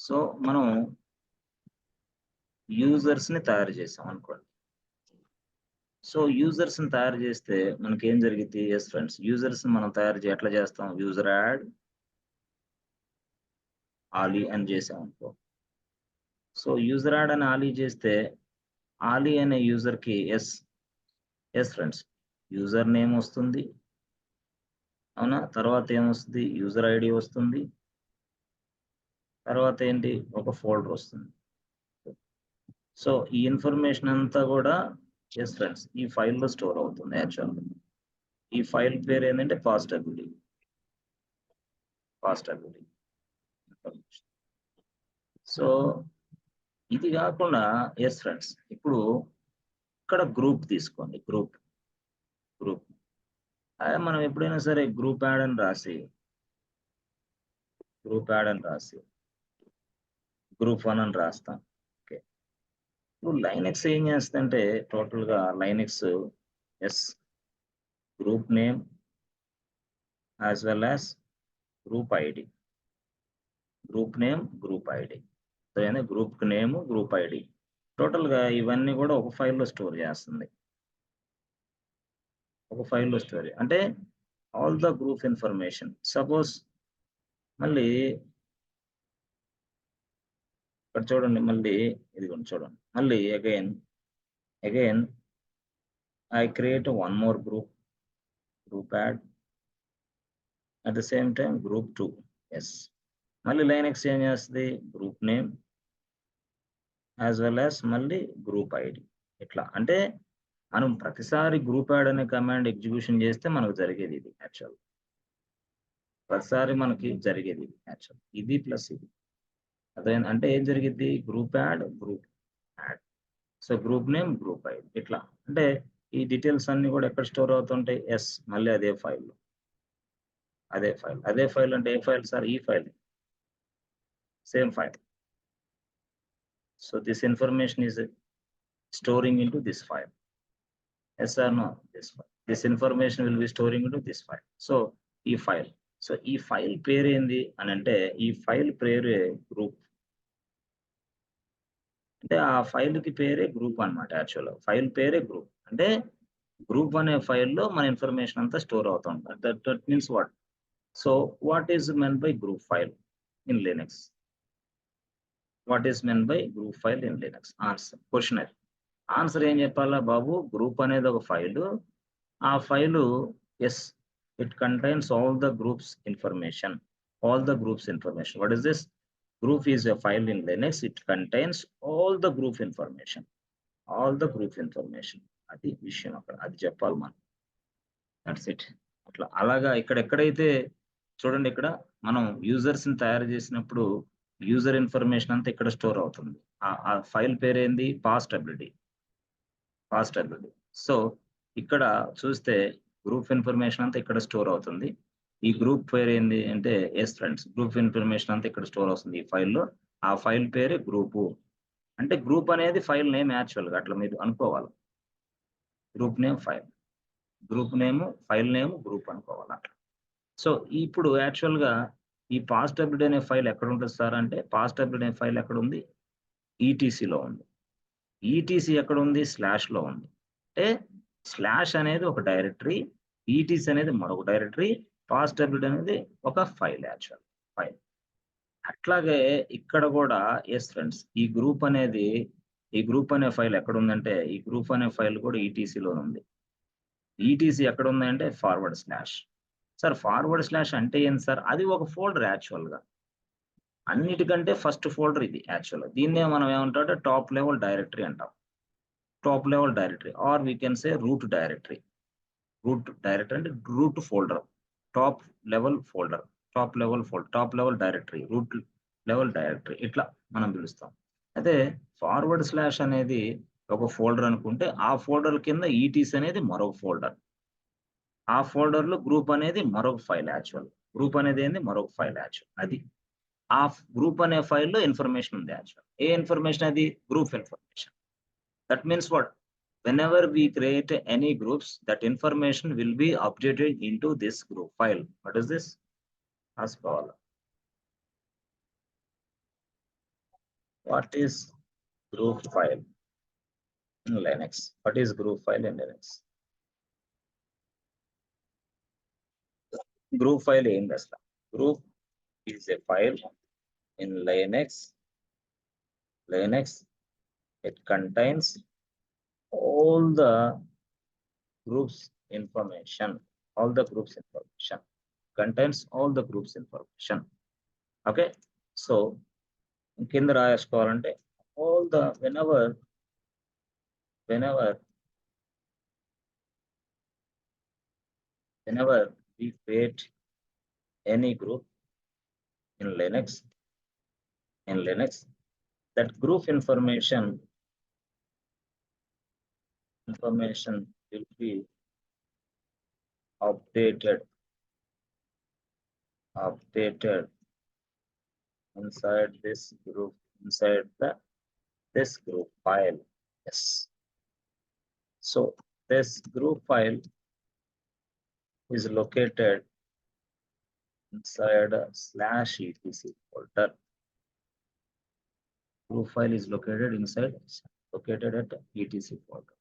A: సో మనం యూజర్స్ ని తయారు చేసాం అనుకోండి. సో యూజర్స్ ని తయారు చేస్తే మనకి ఏం జరిగింది? ఎస్ ఫ్రెండ్స్, యూజర్స్ ని మనం ఎట్లా చేస్తాం? యూజర్ యాడ్ ఆలీ అని చేసాం అనుకో. సో యూజర్ యాడ్ అని ఆలీ చేస్తే ఆలీ అనే యూజర్ కి ఎస్ ఫ్రెండ్స్, యూజర్ నేమ్ వస్తుంది, అవునా? తర్వాత ఏమొస్తుంది? యూజర్ ఐడి వస్తుంది, తర్వాత ఏంటి? ఒక ఫోల్డర్ వస్తుంది. సో ఈ ఇన్ఫర్మేషన్ అంతా కూడా ఎస్ ఫ్రెండ్స్ ఈ ఫైల్లో స్టోర్ అవుతుంది. యాక్చువల్గా ఈ ఫైల్ పేరు ఏంటంటే పాస్టబిలిటీ ఇన్ఫర్మేషన్. సో ఇది కాకుండా ఎస్ ఫ్రెండ్స్, ఇప్పుడు ఇక్కడ గ్రూప్ తీసుకోండి. గ్రూప్ మనం ఎప్పుడైనా సరే గ్రూప్ యాడ్ అని రాసి గ్రూప్ 1 అని రాస్తాం. ఓకే, ఇప్పుడు లైనెక్స్ ఏం చేస్తుందంటే టోటల్ గా Linux's group name as well as group ID. Group name, group ID, group name, group ID, total గా ఇవన్నీ కూడా ఒక ఫైల్లో స్టోర్ చేస్తుంది. ఒక ఫైల్లో స్టోర్ అంటే all the group information. Suppose మళ్ళీ ఇక్కడ చూడండి, మళ్ళీ ఇదిగోండి చూడండి, మళ్ళీ again I create one more group add at the same time group 2. Yes, మళ్ళీ లైనెక్స్ ఏం చేస్తుంది? Group name as well as మళ్ళీ గ్రూప్ ఐడి. ఇట్లా అంటే మనం ప్రతిసారి గ్రూప్ యాడ్ అనే కమాండ్ ఎగ్జిక్యూషన్ చేస్తే మనకు జరిగేది ఇది. యాక్చువల్ ప్రతిసారి మనకి జరిగేది ఇది. యాక్చువల్ ఇది ప్లస్ ఇది అదే అంటే ఏం జరిగింది? Group add. So group name, group ID, ఇట్లా అంటే ఈ డీటెయిల్స్ అన్ని కూడా ఎక్కడ స్టోర్ అవుతుంటాయి? ఎస్, మళ్ళీ అదే ఫైల్ అంటే ఏ ఫైల్ సార్? ఈ file, same file. So this information is storing into this file. Yes or no? This information will be storing into this file. So ఈ ఫైల్, సో ఈ ఫైల్ పేరు ఏంది అని అంటే ఈ ఫైల్ పేరే గ్రూప్. అంటే ఆ ఫైల్ కి పేరే గ్రూప్ అన్నమాట. యాక్చువల్ ఫైల్ పేరే గ్రూప్. అంటే గ్రూప్ అనే ఫైల్లో మన ఇన్ఫర్మేషన్ అంతా స్టోర్ అవుతుంది. That means what? So what is meant by group file in Linux? What is meant by group file in Linux? Answer question. Answer ఏం చెప్పాలా బాబు? గ్రూప్ అనేది ఒక ఫైలు. ఆ file yes, it contains all the groups information. What is this? Group is a file in Linux. It contains all the group information. అది విషయం, అక్కడ అది చెప్పాలి మనం. That's it. అట్లా అలాగా ఎక్కడైతే చూడండి, ఇక్కడ మనం యూజర్స్ ని తయారు చేసినప్పుడు యూజర్ ఇన్ఫర్మేషన్ అంతా ఇక్కడ స్టోర్ అవుతుంది. ఆ ఫైల్ పేరేంది? పాస్టబిలిటీ. సో ఇక్కడ చూస్తే గ్రూప్ ఇన్ఫర్మేషన్ అంతా ఇక్కడ స్టోర్ అవుతుంది. ఈ గ్రూప్ పేరు ఏంది అంటే ఎస్ ఫ్రెండ్స్, గ్రూప్ ఇన్ఫర్మేషన్ అంతా ఇక్కడ స్టోర్ అవుతుంది ఈ ఫైల్లో. ఆ ఫైల్ పేరే గ్రూపు. అంటే గ్రూప్ అనేది ఫైల్ నేమ్. యాక్చువల్గా అట్లా మీరు అనుకోవాలి. Group name file, group name, file name, group అనుకోవాలి అట్లా. సో ఇప్పుడు యాక్చువల్గా ఈ పాస్టబిలిటీ అనే ఫైల్ ఎక్కడ ఉంటుంది సార్ అంటే పాస్టబిలిటీ అనే ఫైల్ ఎక్కడ ఉంది? ఈటీసీలో ఉంది. ఈటీసీ ఎక్కడ ఉంది? స్లాష్లో ఉంది. అంటే స్లాష్ అనేది ఒక డైరెక్టరీ, ఈటీసీ అనేది మరొక డైరెక్టరీ, పాస్టబిలిటీ అనేది ఒక ఫైల్. Actual file. అట్లాగే ఇక్కడ కూడా ఎస్ ఫ్రెండ్స్, ఈ గ్రూప్ అనే ఫైల్ ఎక్కడ ఉందంటే ఈ గ్రూప్ అనే ఫైల్ కూడా ఈటీసీలో ఉంది. ఈటీసీ ఎక్కడ ఉందంటే forward slash. Sir forward slash అంటే ఏంటి సార్? అది ఒక ఫోల్డర్. యాక్చువల్గా అన్నిటికంటే ఫస్ట్ ఫోల్డర్ ఇది. యాక్చువల్గా దీన్నే మనం ఏమంటామంటే టాప్ లెవెల్ డైరెక్టరీ అంటాం. Or we can say root directory. Root directory అంటే root folder, top level folder, top level directory, root level directory ఇట్లా మనం పిలుస్తాం. అయితే ఫార్వర్డ్ స్లాష్ అనేది ఒక ఫోల్డర్ అనుకుంటే ఆ ఫోల్డర్ కింద ఈటీసీ అనేది మరొక ఫోల్డర్. ఆ ఫోల్డర్‌లో గ్రూప్ అనేది మరొక ఫైల్ యాక్చువల్. గ్రూప్ అనేది ఏంది మరొక ఫైల్ యాక్చువల్. అది. ఆ గ్రూప్ అనే ఫైల్‌లో ఇన్ఫర్మేషన్ ఉంది యాక్చువల్. ఏ ఇన్ఫర్మేషన్ అది? Group information. That means what? Whenever we create any groups, that information will be updated into this group file. What is this? Ask Paul. What is group file in Linux? What is group file in Linux? Group file ఏం అసలు? Group is a file in Linux. It contains all the groups information. Contains all the groups information. Okay. So కింద రాసుకోవాలంటే all the whenever we create any group in Linux, that group information will be updated inside this group, this group file. Yes. So this group file is located inside a /etc folder. Group file is located at etc folder.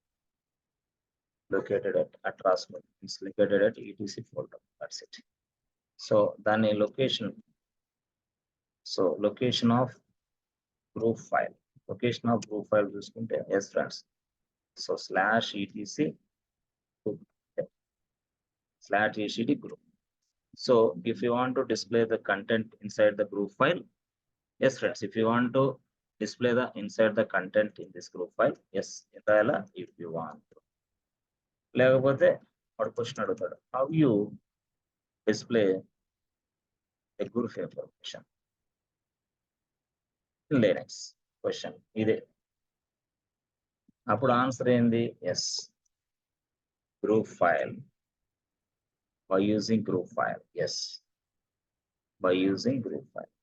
A: Located at Atrasmod. It's located at etc folder. That's it. So then a location. So location of group file. చూసుకుంటే yes friends. So /etc group. So if you want to display the content inside the group file, yes friends, if you want to display the inside the content in this group file, yes, if you want to. లేకపోతే వాడు క్వశ్చన్ అడుగుతాడు, how you display a group information in Linux question ఇదే. అప్పుడు ఆన్సర్ ఏంది? Yes, group file. by using group file. Yes, by using group file.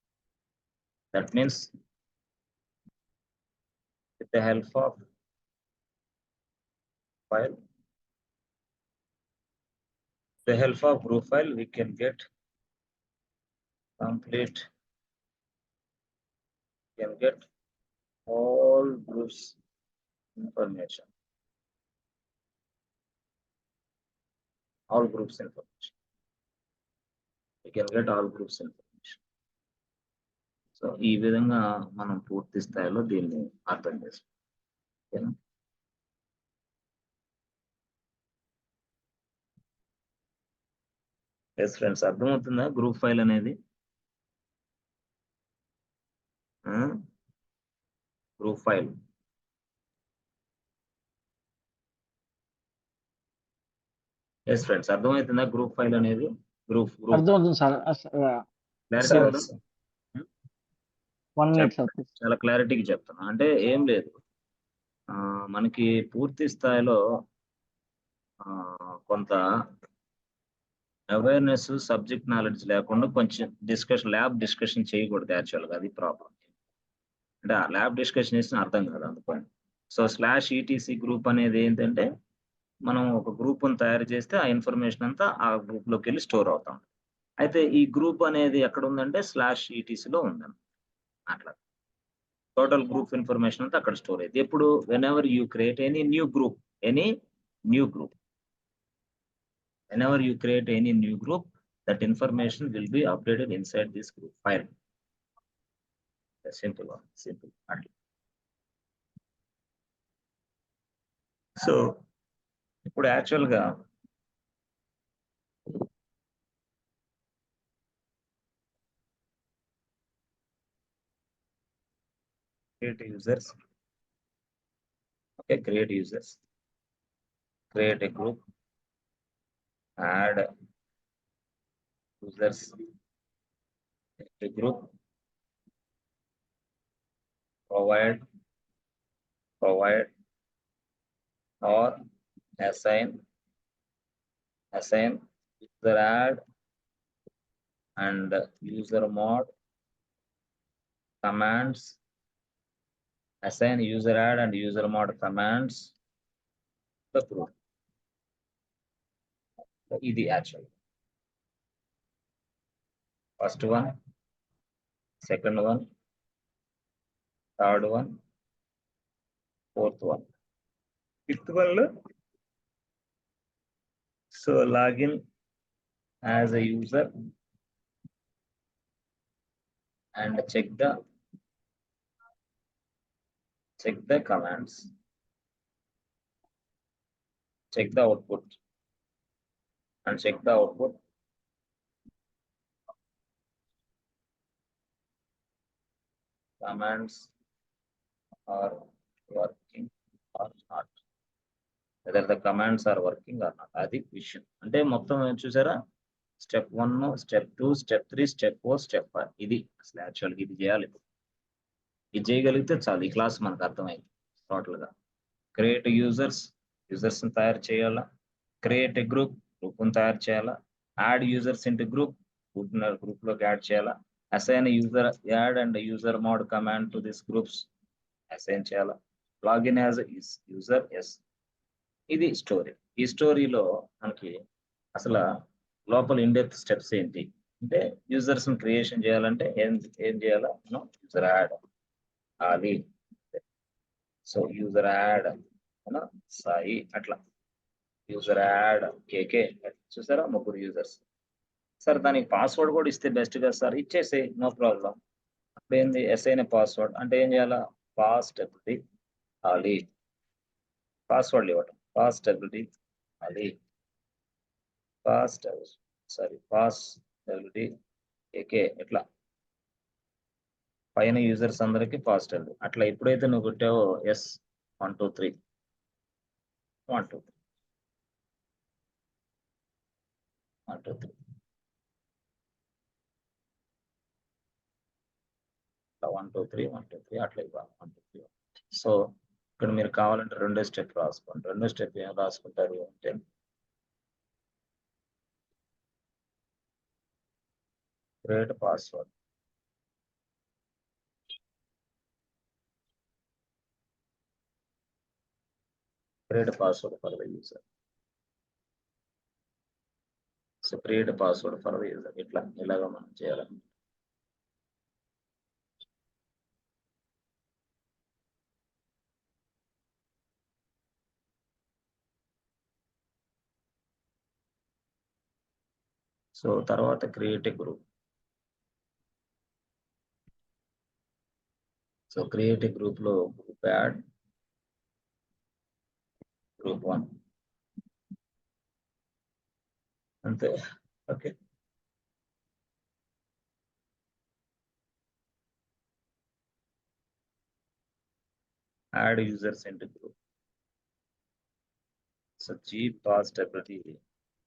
A: That means with the help of file, group file, we can get complete, all groups information. We can get all groups information. So ఈ విధంగా మనం పూర్తి స్థాయిలో దీన్ని అర్థం చేసుకోవాలి. ఎస్ ఫ్రెండ్స్, అర్థమవుతుందా గ్రూప్ ఫైల్ అనేది? గ్రూప్ ఫైల్ ఎస్ ఫ్రెండ్స్, అర్థమవుతుందా గ్రూప్ ఫైల్ అనేది? గ్రూప్
C: అర్థమవుతుంది సార్.
A: క్లారిటీ ఉందా?
C: 1 minute సార్.
A: చాలా క్లారిటీగా చెప్తాను. అంటే ఏం లేదు, మనకి పూర్తి స్థాయిలో కొంత అవేర్నెస్, సబ్జెక్ట్ నాలెడ్జ్ లేకుండా కొంచెం ల్యాబ్ డిస్కషన్ చేయకూడదు యాక్చువల్గా. అది ప్రాబ్లం. అంటే ఆ ల్యాబ్ డిస్కషన్ చేసిన అర్థం కాదు అందుకని. సో /etc గ్రూప్ అనేది ఏంటంటే, మనం ఒక గ్రూప్ను తయారు చేస్తే ఆ ఇన్ఫర్మేషన్ అంతా ఆ గ్రూప్లోకి వెళ్ళి స్టోర్ అవుతాం. అయితే ఈ గ్రూప్ అనేది ఎక్కడ ఉందంటే /etc ఉందండి. అట్లా టోటల్ గ్రూప్ ఇన్ఫర్మేషన్ అంతా అక్కడ స్టోర్ అయింది. ఎప్పుడు? Whenever you create any new group, whenever you create any new group, that information will be updated inside this group file. A simple one, simple. So ఇప్పుడు యాక్చువల్గా create users. Okay, create a group. add users into group, provide or assign user add and user mod commands, assign user add and user mod commands the group. ఇది actual first one, second one, third one, fourth one, fifth one లో so login as a user and check the commands, check the output and check the output. Commands are working or not, whether the commands are working or not, అది విషయం. అంటే మొత్తం చూసారా, step 1, step 2, step 3, step 4, step 5. ఇది అసలు యాక్చువల్గా ఇది చేయాలి. ఇది చేయగలిగితే చాలు, ఈ క్లాస్ మనకు అర్థమైంది టోటల్ గా. క్రియేట్ యూజర్స్ ని తయారు చేయాలా, క్రియేట్ ఎ గ్రూప్ ని తయారు చేయాలా, యాడ్ యూజర్స్ ఇంటూ గ్రూప్ లోకి యాడ్ చేయాలా, assign user add and user mod command to this groups assign చేయాలా, లాగిన్ యాజ్ యూజర్ ఎస్. ఇది స్టోరీ. ఈ స్టోరీలో మనకి అసలు లోపల ఇండెప్త్ స్టెప్స్ ఏంటి అంటే, యూజర్స్ ని క్రియేషన్ చేయాలంటే ఏం చేయాలా, మనం యూజర్ యాడ్ ఆలి, సో యూజర్ యాడ్ సాయి, అట్లా యూజర్ యాడ్ కేకే, చూసారా 3 యూజర్స్. సార్ దానికి పాస్వర్డ్ కూడా ఇస్తే బెస్ట్ కదా సార్, ఇచ్చేసి నో ప్రాబ్లం. అప్పుడు ఏంది ఎస్ఐన పాస్వర్డ్ అంటే ఏం చేయాలా, పాస్ డబ్ల్యూడి ఆలి, పాస్వర్డ్ ఇవ్వటం, పాస్ డబ్ల్యూడి ఆలి, పాస్ డబ్ల్యూడి కేకే, ఇట్లా పైన యూజర్స్ అందరికి పాస్ డబ్ల్యూ. అట్లా ఎప్పుడైతే నువ్వు కొట్టావో ఎస్ 1 2 3 1 2 3 1 2 3 1 2 3 1 2 3 అట్లా ఇవ్వాలి 1 2 3. సో ఇక్కడ మీరు కావాలంటే రెండో స్టెప్ రాసుకోండి. రెండో స్టెప్ ఏం రాసుకుంటారు అంటే, create password, create password for the user. So create password for the user, ఇలాగ మనం చేయాలి. సో తర్వాత create a group. So create a group లో గ్రూప్ యాడ్ గ్రూప్ 1 అంతే. Okay, add users into group. So G pass WD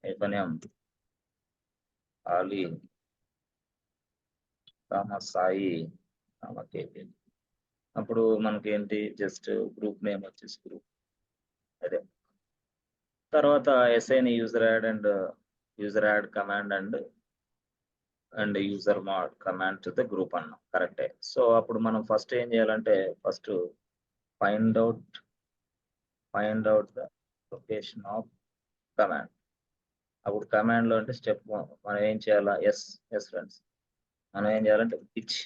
A: FNM Ali Sai KK. అప్పుడు మనకి ఏంటి, జస్ట్ గ్రూప్ నేమ్ వచ్చేసి గ్రూప్ అదే. తర్వాత assign user add and user add command and user mod command to the group అన్నాం, కరెక్టే. సో అప్పుడు మనం ఫస్ట్ ఏం చేయాలంటే, first find out the location of command. అప్పుడు కమాండ్ లో అంటే స్టెప్ మనం ఏం చేయాలా, ఎస్ ఫ్రెండ్స్, మనం ఏం చేయాలంటే విచ్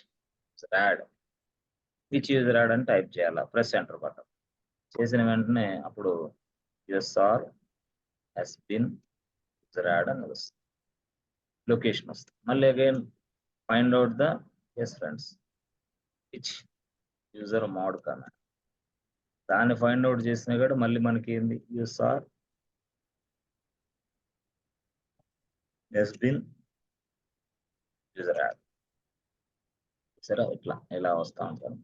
A: యూజర్ యాడ్ అని టైప్ చేయాలా, ప్రెస్ ఎంటర్ బటన్ చేసిన వెంటనే అప్పుడు USR s bin user add అని వస్తుంది, లొకేషన్ వస్తుంది. మళ్ళీ again find out the friends which user mod command, దాన్ని ఫైండ్ అవుట్ చేసినా కూడా మళ్ళీ మనకి ఏంది, USR s bin user add. సరే ఇలా వస్తా ఉంటాను.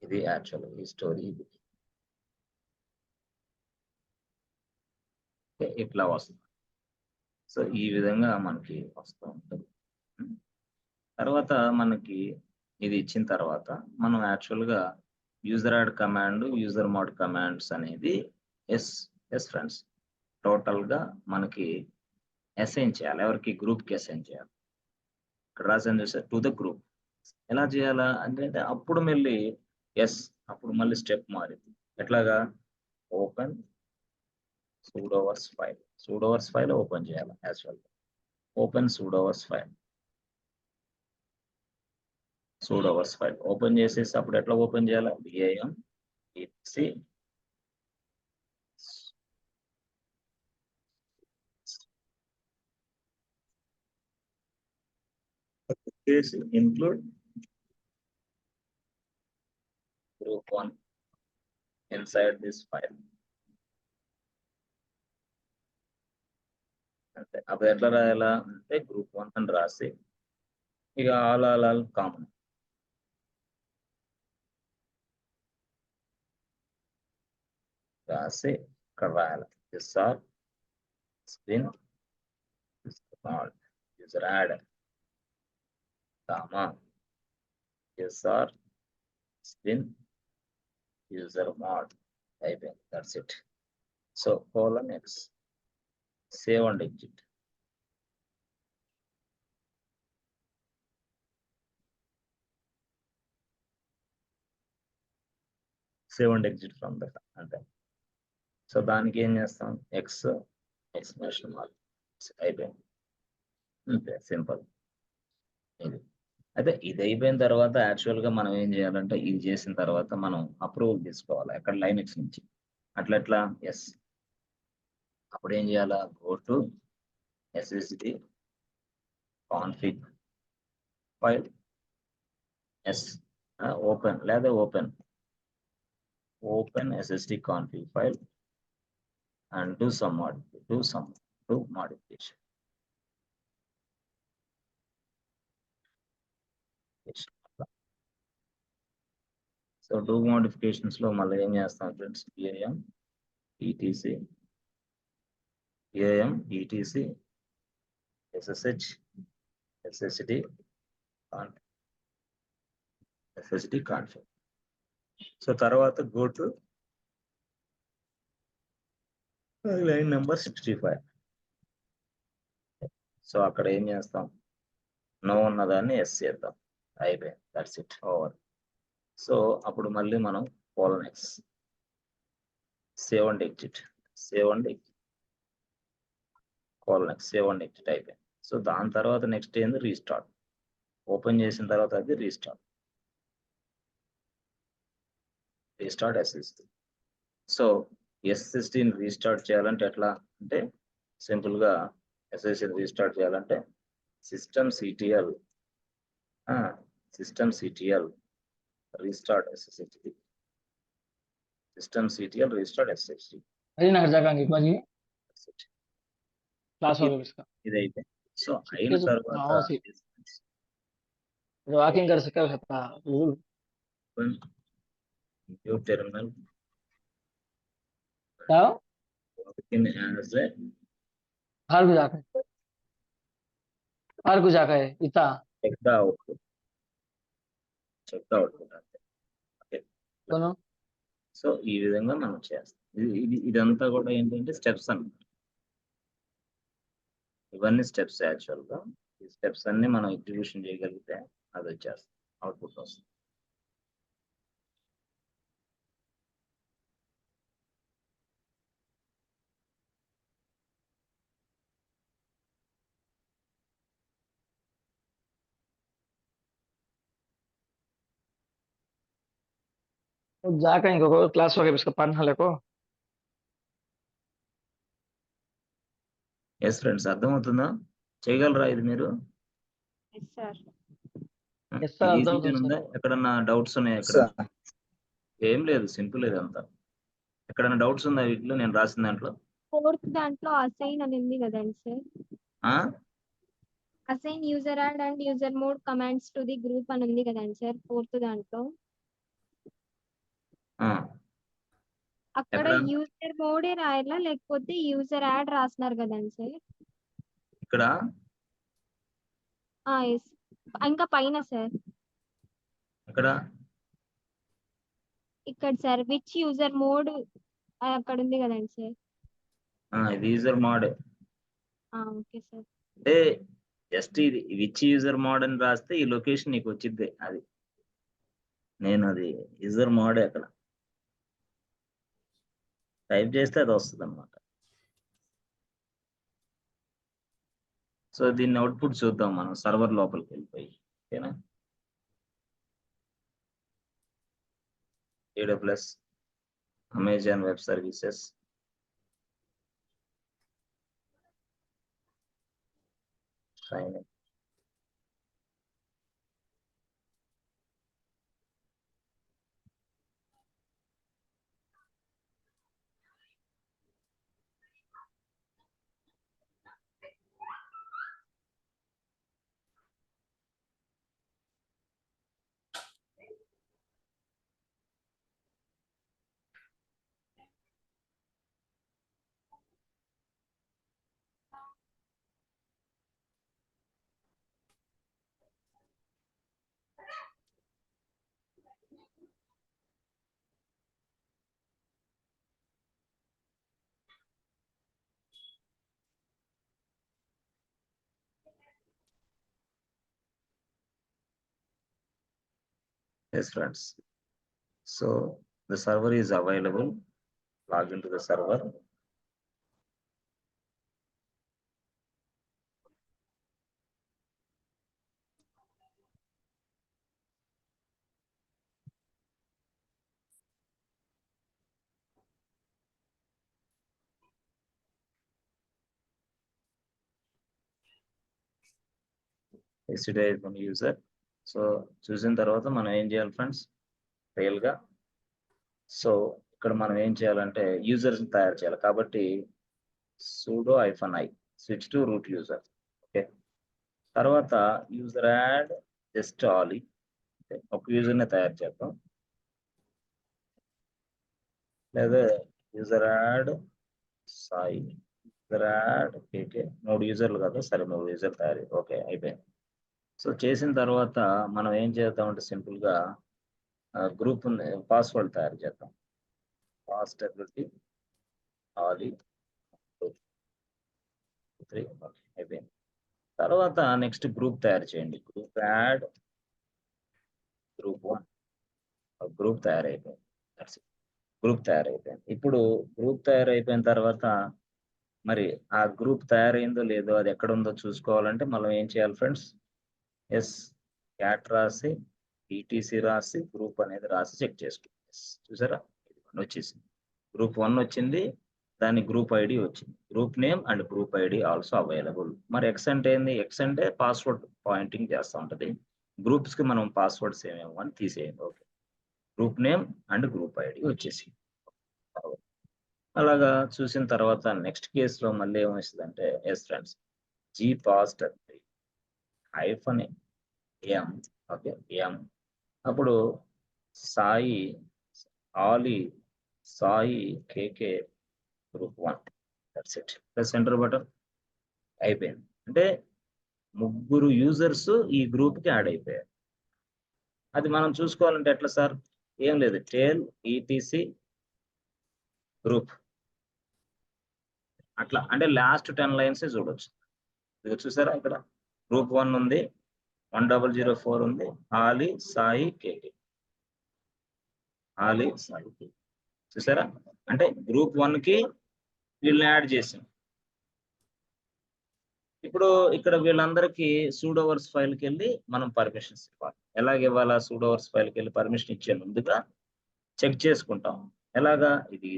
A: ఇది యాక్చువల్ ఈ స్టోరీ. ఇది ఇట్లా వస్తుంది. సో ఈ విధంగా మనకి వస్తూ ఉంటుంది. తర్వాత మనకి ఇది ఇచ్చిన తర్వాత మనం యాక్చువల్గా user add command, user mode commands అనేది ఎస్ ఫ్రెండ్స్ టోటల్గా మనకి అసైన్ చేయాలి. ఎవరికి? గ్రూప్కి అసైన్ చేయాలి. ఇక్కడ రాసాను చూసారు, టు ద గ్రూప్. ఎలా చేయాలా అంటే అప్పుడు మళ్ళీ అప్పుడు మళ్ళీ స్టెప్ మారింది. ఎట్లాగా? ఓపెన్ సూడోవర్స్ ఫైల్ ఓపెన్ చేయాలి యాక్చువల్. ఓపెన్ సూడోవర్స్ ఫైల్ ఓపెన్ చేసేసి అప్పుడు ఎట్లా ఓపెన్ చేయాలి? VIM etc include group 1 inside this file. అంటే అప్పుడు ఎట్లా రాయాలా అంటే గ్రూప్ 1 అని రాసి ఇక ఆల్ కామన్ రాసి ఇక్కడ రాయాలి. This are spin user add comma this are spin user mod అయిపోయింది. That's it. So colon X save and exit. Save and exit from that అంటే. సో దానికి ఏం చేస్తాం? ఎక్స్క్లమేషన్ మార్క్ అయిపోయింది. అంతే సింపుల్. ఇది అయితే ఇది అయిపోయిన తర్వాత యాక్చువల్గా మనం ఏం చేయాలంటే ఇది చేసిన తర్వాత మనం అప్రూవల్ తీసుకోవాలి అక్కడ లైనక్స్ నుంచి. అట్లా అప్పుడు ఏం చేయాలా? Go to SSD config file open లేదా open SSD config file and do some modification. So do modifications లో మళ్ళీ ఏం చేస్తాం friends? VIM etc SSH SSD config. So తర్వాత go to line number 65. So అక్కడ ఏం చేస్తాం? నో ఉన్నదాన్ని ఎస్ చేద్దాం. అయిపోయింది. That's it, over. సో అప్పుడు మళ్ళీ మనం colon X save and exit colon X save and exit అయిపోయింది. సో దాని తర్వాత నెక్స్ట్ ఏంది? రీస్టార్ట్. ఓపెన్ చేసిన తర్వాత అది రీస్టార్ట్ SSD. సో SSDని రీస్టార్ట్ చేయాలంటే ఎట్లా అంటే సింపుల్ గా SSDని రీస్టార్ట్ చేయాలంటే సిస్టమ్ CTL రీస్టార్ట్ SSD.
C: अरे ना खर्चा करेंगे एक बार जी क्लास हो गया इसका
A: ఇది అయిపోయింది. సో అయిన తర్వాత
C: वॉकिंग कर सका सकता
A: న్యూ టెర్మినల్
C: क्या
A: in as a
C: हर कुछ जाकर है इतना
A: check the output అంతే. ఓకే.
C: दोनों
A: సో ఈ విధంగా మనం చేస్తాం. ఇదంతా కూడా ఏంటంటే స్టెప్స్ అన్నమాట. ఇవన్నీ స్టెప్స్ యాక్చువల్ గా. ఈ స్టెప్స్ అన్ని మనం ఎగ్జిక్యూషన్ చేయగలిగితే అది వచ్చేస్తుంది, అవుట్పుట్ వస్తుంది.
C: जाकर इनको क्लास हो गया इसका पढ़ना लेको
A: ఎస్ ఫ్రెండ్స్, అర్థమవుతుందా? చేయగలరా ఇది మీరు?
B: Yes sir.
C: Yes, sir,
A: ఈజీగా
C: అర్థమవుతుంది,
A: ఉందా? ఎక్కడన్నా డౌట్స్ ఉన్నాయా? ఎక్కడ ఏం లేదు, సింపుల్ ఇదంతా. ఎక్కడన్నా డౌట్స్ ఉందా వీటిలో నేను రాసిన దాంట్లో?
B: ఫోర్త్ దాంట్లో అసైన్ అని ఉంది కదండి సార్.
A: ఆ
B: assign user add and user mode commands to the group అని ఉంది కదండి సార్ ఫోర్త్ దాంట్లో.
A: ఆ.
B: అక్కడ
A: ఎక్కడ
B: యూజర్ మోడే రాయాలా లేకపోతే యూజర్ యాడ్ రాస్తున్నారు కదండి సార్.
A: ఇక్కడ
B: ఎస్, ఇంకా పైన సార్,
A: ఇక్కడ
B: ఇక్కడ సార్ విచ్ యూజర్ మోడ్ అక్కడ ఉంది కదండి సార్.
A: ఇది యూజర్ మోడ్
B: ఓకే సార్.
A: అంటే జస్ట్ ఇది విచ్ యూజర్ మోడ్ అని రాస్తే ఈ లొకేషన్ నీకు వచ్చింది. అది నేను అది యూజర్ మోడే అక్కడ టైప్ చేస్తే అది వస్తుంది అనమాట. సో దీన్ని అవుట్పుట్ చూద్దాం మనం సర్వర్ లోపలికి వెళ్ళిపోయి. ఓకేనా, AWS Amazon web services, sign in. Yes, friends. So the server is available. Log into the server. Yesterday from user. So చూసిన తర్వాత మనం ఏం చేయాలి ఫ్రెండ్స్, రియల్గా సో ఇక్కడ మనం ఏం చేయాలంటే యూజర్స్ తయారు చేయాలి. కాబట్టి sudo -i switch to root user. Okay, తర్వాత యూజర్ యాడ్ జస్ట్ ఆలీ, ఒక యూజర్ని తయారు చేద్దాం. లేదా user add Sai, user add KK, 3 యూజర్లు కదా, సరే 3 యూజర్లు తయారు. ఓకే, అయిపోయింది. సో చేసిన తర్వాత మనం ఏం చేద్దామంటే సింపుల్గా గ్రూప్ పాస్వర్డ్ తయారు చేద్దాం. పాస్టబిలిటీ ఆలీ 3. ఓకే, అయిపోయింది. తర్వాత నెక్స్ట్ గ్రూప్ తయారు చేయండి. Group add group 1. గ్రూప్ తయారైపోయింది. గ్రూప్ తయారైపోయింది. ఇప్పుడు గ్రూప్ తయారైపోయిన తర్వాత మరి ఆ గ్రూప్ తయారైందో లేదో అది ఎక్కడ ఉందో చూసుకోవాలంటే మనం ఏం చేయాలి ఫ్రెండ్స్, ఎస్ క్యాట్ రాసి ఈటీసీ రాసి గ్రూప్ అనేది రాసి చెక్ చేసుకోండి. చూసారా, వచ్చేసింది. గ్రూప్ 1 వచ్చింది, దాని గ్రూప్ ఐడి వచ్చింది. Group name and group ID also available. మరి ఎక్స్ అంటే ఏంది, ఎక్స్ అంటే పాస్వర్డ్ పాయింటింగ్ చేస్తూ ఉంటుంది. గ్రూప్స్ కి మనం పాస్వర్డ్స్ ఏమేమో అని తీసేయండి. Okay, group name and group ID వచ్చేసి. అలాగా చూసిన తర్వాత నెక్స్ట్ కేసులో మళ్ళీ ఏమొస్తుంది అంటే, yes friends gpast -m. Okay, m అప్పుడు Sai Ali Sai KK group 1. That's it. Plus enter button. అయిపోయింది. అంటే 3 యూజర్స్ ఈ గ్రూప్ కి యాడ్ అయిపోయారు. అది మనం చూసుకోవాలంటే ఎట్లా సార్, ఏం లేదు, టేల్ ఈటీసీ గ్రూప్ అట్లా, అంటే లాస్ట్ 10 లైన్స్ చూడొచ్చు. ఇది చూసారా, ఇక్కడ గ్రూప్ 1 ఉంది, 1004 ఉంది, ఆలీ సాయి కేకే, ఆలీ సాయి కేకే. చూసారా, అంటే గ్రూప్ 1 కి వీళ్ళని యాడ్ చేసాం. ఇప్పుడు ఇక్కడ వీళ్ళందరికీ సూడోవర్స్ ఫైల్కి వెళ్ళి మనం పర్మిషన్స్ ఇవ్వాలి. ఎలాగ ఇవ్వాలా, సూడోవర్స్ ఫైల్కి వెళ్ళి పర్మిషన్ ఇచ్చే ముందుగా చెక్ చేసుకుంటాం. ఎలాగా, ఇది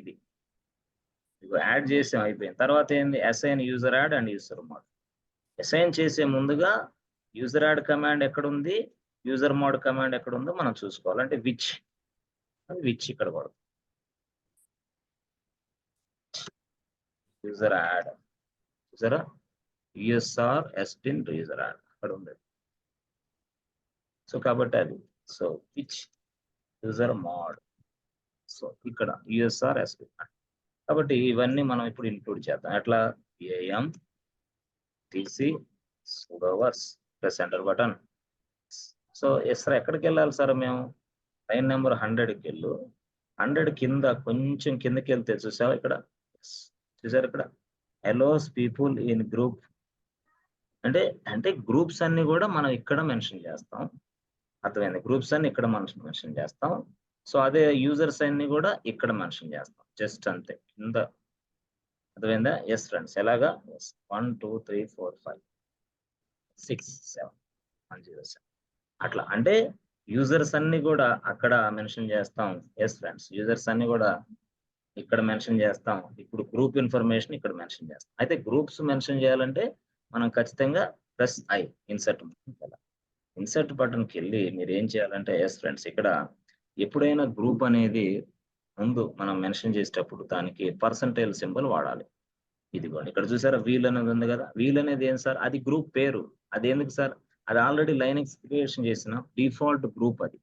A: యాడ్ చేసాం, అయిపోయింది. తర్వాత ఏంది, assign user add and user mode. Assign చేసే ముందుగా యూజర్ యాడ్ కమాండ్ ఎక్కడ ఉంది, యూజర్ మోడ్ కమాండ్ ఎక్కడ ఉందో మనం చూసుకోవాలి. అంటే విచ్ ఇక్కడ పడుతుంది. యూజర్ యాడ్ చూసారా, యూఎస్ఆర్ ఎస్టిన్ యూజర్ యాడ్ అక్కడ ఉంది. సో కాబట్టి అది, so which user mode. So ఇక్కడ యుఎస్ఆర్ ఎస్పి. కాబట్టి ఇవన్నీ మనం ఇప్పుడు ఇంక్లూడ్ చేద్దాం. ఎట్లా? AM TC sudoers plus enter button. So yes sir ఎక్కడికి వెళ్ళాలి సార్ మేము? లైన్ నెంబర్ 100కి వెళ్ళు. 100 కింద కొంచెం కిందకి వెళ్తే చూసావా ఇక్కడ? చూసారు ఇక్కడ అలోస్ పీపుల్ ఇన్ గ్రూప్ అంటే గ్రూప్స్ అన్ని కూడా మనం ఇక్కడ మెన్షన్ చేస్తాం. అర్థమైంది? గ్రూప్స్ అన్ని ఇక్కడ మనం మెన్షన్ చేస్తాం. సో అదే యూజర్స్ అన్ని కూడా ఇక్కడ మెన్షన్ చేస్తాం. జస్ట్ అంతే కింద. అర్థమైందా? Yes friends. ఎలాగా? 1 2 3 4 5 6 7 107 అట్లా. అంటే యూజర్స్ అన్ని కూడా అక్కడ మెన్షన్ చేస్తాం. Yes friends. యూజర్స్ అన్ని కూడా ఇక్కడ మెన్షన్ చేస్తాం. ఇప్పుడు గ్రూప్ ఇన్ఫర్మేషన్ ఇక్కడ మెన్షన్ చేస్తాం. అయితే గ్రూప్స్ మెన్షన్ చేయాలంటే మనం ఖచ్చితంగా ప్లస్ ఐ ఇన్సర్ట్ బటన్కి వెళ్ళి మీరు ఏం చేయాలంటే ఎస్ ఫ్రెండ్స్ ఇక్కడ ఎప్పుడైనా గ్రూప్ అనేది ముందు మనం మెన్షన్ చేసేటప్పుడు దానికి పర్సంటైల్ సింబల్ వాడాలి. ఇదిగోండి ఇక్కడ చూసారా వీల్ అనేది ఉంది కదా. వీల్ అనేది ఏం సార్? అది గ్రూప్ పేరు. అది ఎందుకు సార్? అది ఆల్రెడీ లైనెక్స్ క్రియేషన్ చేసిన డిఫాల్ట్ గ్రూప్. అది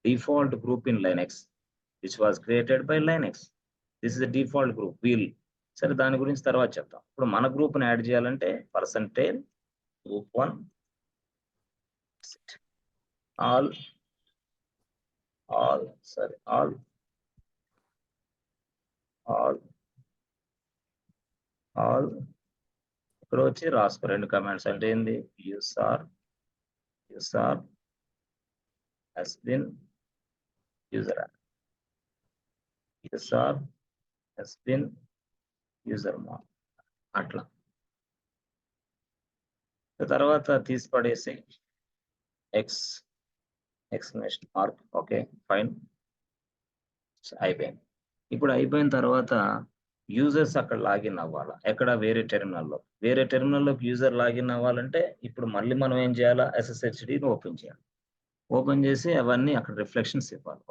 A: default group in Linux which was created by Linux. This is the default group wheel. సరే దాని గురించి తర్వాత చెప్తాం. ఇప్పుడు మన గ్రూప్ ని యాడ్ చేయాలంటే పర్సంటైల్ గ్రూప్ 1 ఆల్ ఇక్కడ వచ్చి రాసుకో 2 కమాండ్స్. అంటే ఏంది? USR has been user add. USR has been user mod. అట్లా తర్వాత తీసి పడేసి ఎక్స్క్లమేషన్ మార్క్. Okay fine. అయిపోయింది. ఇప్పుడు అయిపోయిన తర్వాత యూజర్స్ అక్కడ లాగిన్ అవ్వాలా? ఎక్కడ? వేరే టెర్మినల్లోకి యూజర్ లాగిన్ అవ్వాలంటే ఇప్పుడు మళ్ళీ మనం ఏం చేయాలా? SSHDని ఓపెన్ చేయాలి. ఓపెన్ చేసి అవన్నీ అక్కడ రిఫ్లెక్షన్స్ ఇవ్వాలి.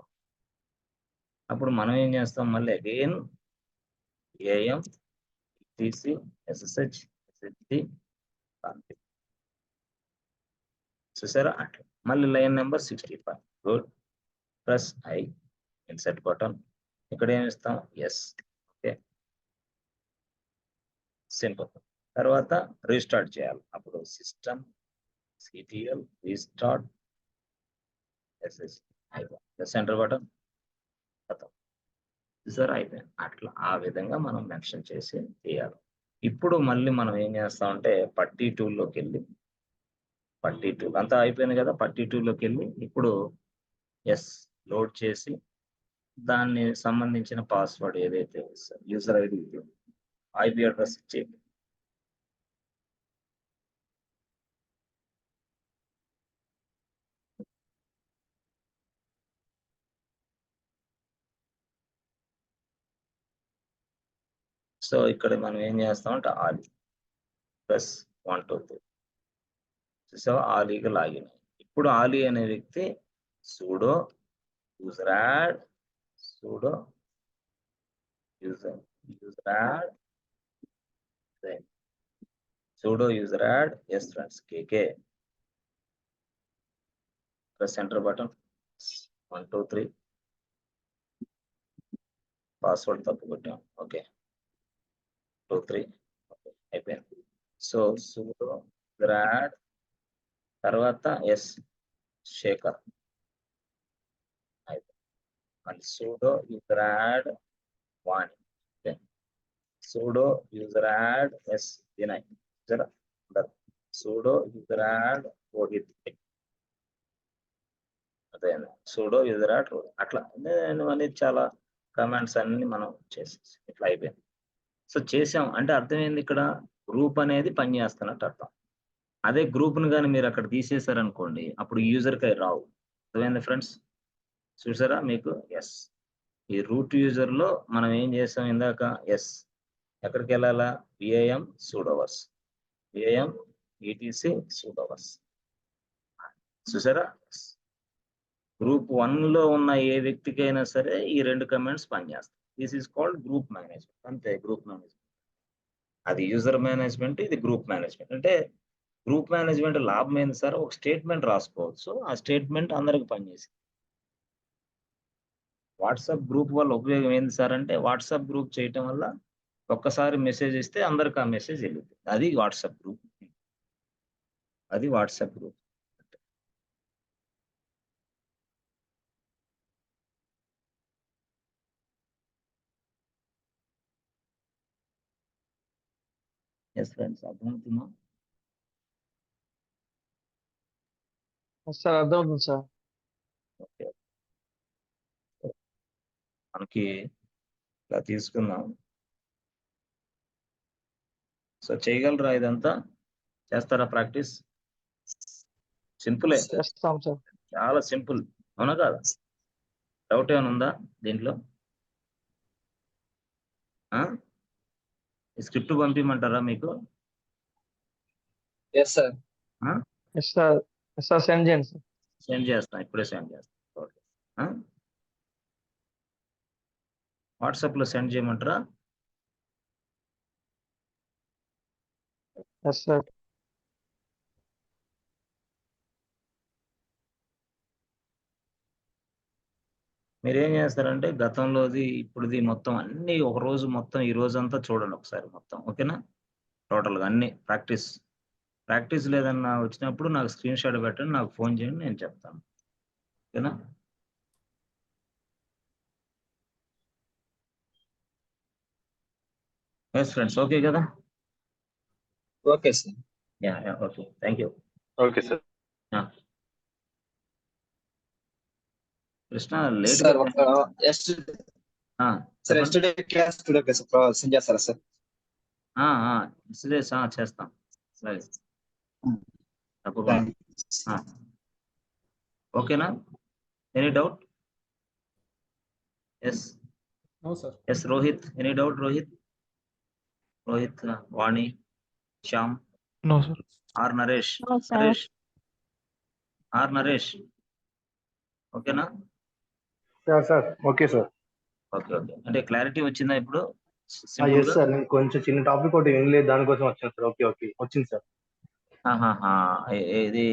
A: అప్పుడు మనం ఏం చేస్తాం? మళ్ళీ again AM TC SSH SSD చూసారా? అట్లా మళ్ళీ line number 65 good plus I insert button. ఇక్కడ ఏమి ఇస్తాం? ఎస్. Okay simple. తర్వాత రీస్టార్ట్ చేయాలి. అప్పుడు సిస్టమ్ CTL రీస్టార్ట్ SSD అయిపోయింది. సెంటర్ బటన్ చూసారా? అయిపోయింది. అట్లా ఆ విధంగా మనం మెన్షన్ చేసి తీయాలి. ఇప్పుడు మళ్ళీ మనం ఏం చేస్తామంటే పట్టీ టూల్లోకి వెళ్ళి పట్టీ టూల్ అంతా అయిపోయింది కదా. పట్టీ టూల్లోకి వెళ్ళి ఇప్పుడు ఎస్ లోడ్ చేసి దాన్ని సంబంధించిన పాస్వర్డ్ ఏదైతే యూజర్ ఐడి IP అడ్రస్ ఇచ్చి సో ఇక్కడ మనం ఏం చేస్తామంటే ఆలీ ప్లస్ 1 2 3 చూసావా? ఆలీగా లాగిన్. ఇప్పుడు ఆలీ అనే వ్యక్తి sudo user add sudo user add sudo user add yes friends kk press enter button 1 2 3 password తప్పు కొట్టాం. ఓకే 2 3 అయిపోయింది. సో sudo user add తర్వాత ఎస్ శేఖర్ మళ్ళీ sudo user add Vani. sudo user add S Vinay. sudo user add Rohit. అదే sudo user add రోహిత్. అట్లా అన్ని చాలా కమాండ్స్ అన్ని మనం చేసేసి ఇట్లా అయిపోయింది. సో చేసాం అంటే అర్థమైంది ఇక్కడ గ్రూప్ అనేది పనిచేస్తున్నట్టు అర్థం. అదే గ్రూప్ను కానీ మీరు అక్కడ తీసేశారనుకోండి అప్పుడు యూజర్కి రావు. అర్థమైంది ఫ్రెండ్స్? చూసారా మీకు? ఎస్ ఈ రూట్ యూజర్లో మనం ఏం చేసాం ఇందాక? ఎస్ ఎక్కడికి వెళ్ళాలా? VIM sudoers VIM etc sudoers చూసారా? గ్రూప్ 1లో ఉన్న ఏ వ్యక్తికైనా సరే ఈ 2 కమాండ్స్ పనిచేస్తాయి. This is called group management. అంతే గ్రూప్ మేనేజ్మెంట్. అది యూజర్ మేనేజ్మెంట్, ఇది గ్రూప్ మేనేజ్మెంట్. అంటే గ్రూప్ మేనేజ్మెంట్ లాభం ఏంది సార్? ఒక స్టేట్మెంట్ రాసుకోవచ్చు. ఆ స్టేట్మెంట్ అందరికి పనిచేసింది. వాట్సాప్ గ్రూప్ వల్ల ఉపయోగం ఏంది సార్ అంటే, వాట్సాప్ గ్రూప్ చేయటం వల్ల ఒక్కసారి మెసేజ్ ఇస్తే అందరికి ఆ మెసేజ్ వెళ్ళిద్ది. అది వాట్సాప్ గ్రూప్. అది వాట్సాప్ గ్రూప్. ఎస్ ఫ్రెండ్స్, అర్థమవుతుందా?
C: సార్ అర్థమవుతుంది సార్.
A: ఓకే. మనకి ఇలా తీసుకుందాం. సో చేయగలరా ఇదంతా? చేస్తారా ప్రాక్టీస్? సింపులే,
C: చేస్తాం సార్.
A: చాలా సింపుల్. అవునా కాదా? డౌట్ ఏమైనా ఉందా దీంట్లో? స్క్రిప్ట్ పంపించమంటారా మీకు?
D: Yes sir.
C: Yes sir. Yes sir, send చేయండి సార్.
A: సెండ్ చేస్తాను, ఇప్పుడే సెండ్ చేస్తాను. ఓకే. వాట్సాప్లో సెండ్ చేయమంటారా?
C: Yes sir.
A: మీరేం చేస్తారంటే గతంలోది ఇప్పుడుది మొత్తం అన్ని ఒక రోజు మొత్తం ఈ రోజంతా చూడండి ఒకసారి మొత్తం. ఓకేనా? టోటల్గా అన్ని ప్రాక్టీస్ లేదన్నా వచ్చినప్పుడు నాకు స్క్రీన్ షాట్ పెట్టండి, నాకు ఫోన్ చేయండి, నేను చెప్తాను. ఓకేనా? ఎస్ ఫ్రెండ్స్, ఓకే కదా?
D: Okay sir.
A: Yeah okay, thank you.
E: Okay sir.
A: Krishna late
D: sir sir yesterday class today send చేస్తారా సార్?
A: చేస్తాం. సరే తప్పకుండా. ఓకేనా? Any doubt? Yes yes Rohit, any doubt? Rohit, Vani, Shyam,
F: no sir.
A: Or Naresh,
B: No, sir.
A: Naresh ఓకేనా?
E: Sir okay sir.
A: ఓకే అంటే క్లారిటీ వచ్చిందా ఇప్పుడు?
E: ఎస్ సార్, నేను కొంచెం చిన్న టాపిక్ ఒకటి వినలేదు, దానికోసం వచ్చాను సార్. ఓకే వచ్చింది సార్.
A: ఇది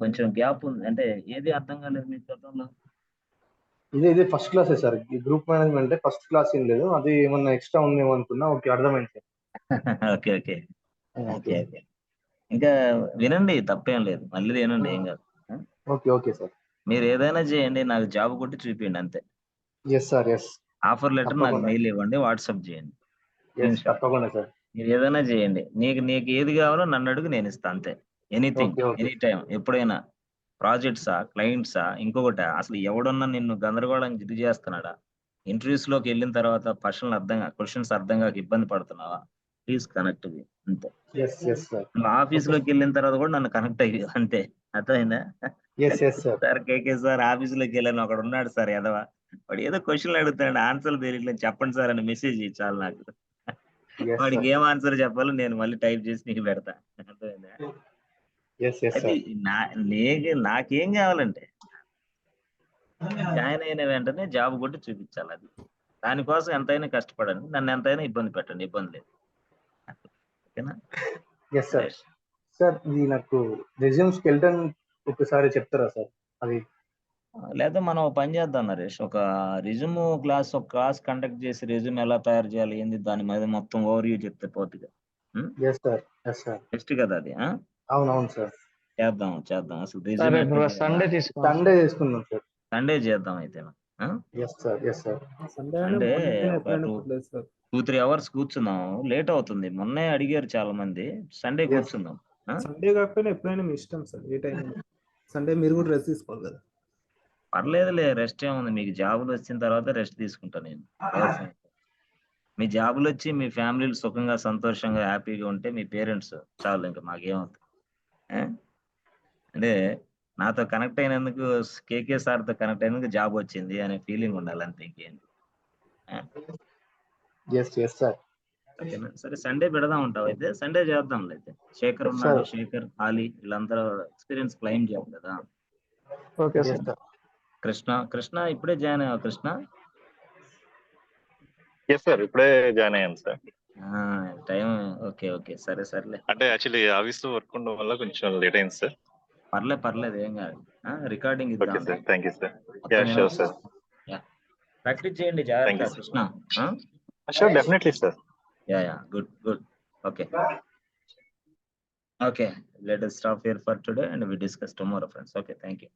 A: కొంచెం గ్యాప్ ఉంది అంటే ఏది అర్థం కాలేదు మీకు గతంలో?
E: ఇదే ఫస్ట్ క్లాసే సార్. ఈ గ్రూప్ మేనేజ్మెంట్ ఫస్ట్ క్లాస్ ఏం లేదు, అది ఏమన్నా ఎక్స్ట్రా ఉందేమో అనుకున్నా. ఓకే, అర్థమైంది సార్.
A: ఓకే. ఇంకా వినండి, తప్పేం లేదు, మళ్ళీ వినండి, ఏం కాదు.
E: Okay sir.
A: మీరు ఏదైనా చేయండి, నాకు జాబ్ కొట్టి చూపించండి అంతే.
E: Yes sir, yes.
A: Offer letter నాకు మెయిల్ ఇవ్వండి, వాట్సాప్ చేయండి.
E: తప్పకుండా సార్.
A: మీరు ఏదైనా చేయండి, నీకు ఏది కావాలో నన్ను అడుగు, నేను ఇస్తాను అంతే. ఎనీథింగ్, ఎనీ టైం, ఎప్పుడైనా. ప్రాజెక్ట్సా, క్లయింట్సా, ఇంకొకట, అసలు ఎవడన్నా నిన్ను గందరగోళం ఇది చేస్తున్నాడా? ఇంటర్వ్యూస్ లోకి వెళ్ళిన తర్వాత క్వశ్చన్స్ అర్థం కాక ఇబ్బంది పడుతున్నావా? ప్లీజ్ కనెక్ట్ అంతే. ఆఫీస్ లోకి వెళ్ళిన తర్వాత కూడా నన్ను కనెక్ట్ అయ్యి అంతే. అర్థమైందా? సార్ కేకే సార్ ఆఫీస్ లోకి వెళ్ళాను, అక్కడ ఉన్నాడు సార్ ఎదవా, వాడు ఏదో క్వశ్చన్లు అడుగుతాడు, ఆన్సర్లు తెలియట్లేదు, చెప్పండి సార్ అని మెసేజ్ ఇచ్చాలి నాకు. వాడికి ఏం ఆన్సర్ చెప్పాలో నేను మళ్ళీ టైప్ చేసి నీకు పెడతా. అర్థమైందా? అది నాకేం కావాలంటే జాయిన్ అయిన వెంటనే జాబ్ కొట్టి చూపించాలి. అది దానికోసం ఎంతైనా కష్టపడండి, నన్ను ఎంతైనా ఇబ్బంది పెట్టండి, ఇబ్బంది లేదు. ఓకేనా?
E: సార్ ఇది నాకు రెజ్యూమ్ స్కెల్టన్ ఒకసారి చెప్తారా సార్? అది
A: లేదా మనం పని చేద్దాం నరేష్, ఒక క్లాస్ కండక్ట్ చేసి రెజ్యూమ్ ఎలా తయారు చేయాలి ఏంది దాని మీద మొత్తం ఓవర్వ్యూ చెప్తే పోతుంది.
E: బెస్ట్
A: కదా అది?
E: అవునవును సార్.
A: చేద్దాం అసలు
C: సండే
E: తీసుకుందాం సార్.
A: సండే చేద్దాం అయితే. అంటే 2-3 అవర్స్ కూర్చుందాం, లేట్ అవుతుంది. మొన్నే అడిగారు చాలా మంది, సండే కూర్చుందాం.
F: సండే కాకపోయినా ఎప్పుడైనా మీ ఇష్టం సార్, ఏ టైం. సండే మీరు కూడా రెస్ట్ తీసుకోవాలి కదా.
A: పర్లేదులే, రెస్ట్ ఏముంది, మీకు జాబులు వచ్చిన తర్వాత రెస్ట్ తీసుకుంటా నేను. మీ జాబులు వచ్చి మీ ఫ్యామిలీలు సుఖంగా సంతోషంగా హ్యాపీగా ఉంటే మీ పేరెంట్స్ చాలు, ఇంకా మాకేమవుతుంది. అంటే నాతో కనెక్ట్ అయినందుకు, కేకే సార్తో కనెక్ట్ అయినందుకు జాబ్ వచ్చింది అనే ఫీలింగ్ ఉండాలి అంతే, ఇంకేంటి. ఓకేనా? సరే సండే పెడదాం ఉంటావు అయితే, సండే చేద్దాం. అయితే శేఖర్ ఉన్నాడు, శేఖర్, ఆలీ, వీళ్ళందరూ ఎక్స్పీరియన్స్ క్లెయిమ్ చేయాలి కదా.
C: Okay sir.
A: కృష్ణ ఇప్పుడే జాయిన్ అయ్యావు కృష్ణ?
G: ఎస్ సార్, ఇప్పుడే జాయిన్ అయ్యాను సార్.
A: టైం ఓకే సరేలే.
G: అంటే యాక్చువల్లీ ఆఫీస్ లో వర్క్ ఉండడం వల్ల కొంచెం లేట్ అయింది సార్.
A: పర్లేదు ఏం కాదు. రికార్డింగ్
G: ఓకే
A: ఇద్దాం.
G: Sir, thank you sir. Yeah sure sir.
A: Practice చేయండి
G: Thank
A: జాగ్రత్త
G: you, sir.
A: Krishna.
G: Sure, definitely, sir.
A: Yeah good okay let us stop here for today and we discuss tomorrow, friends. Okay, thank you.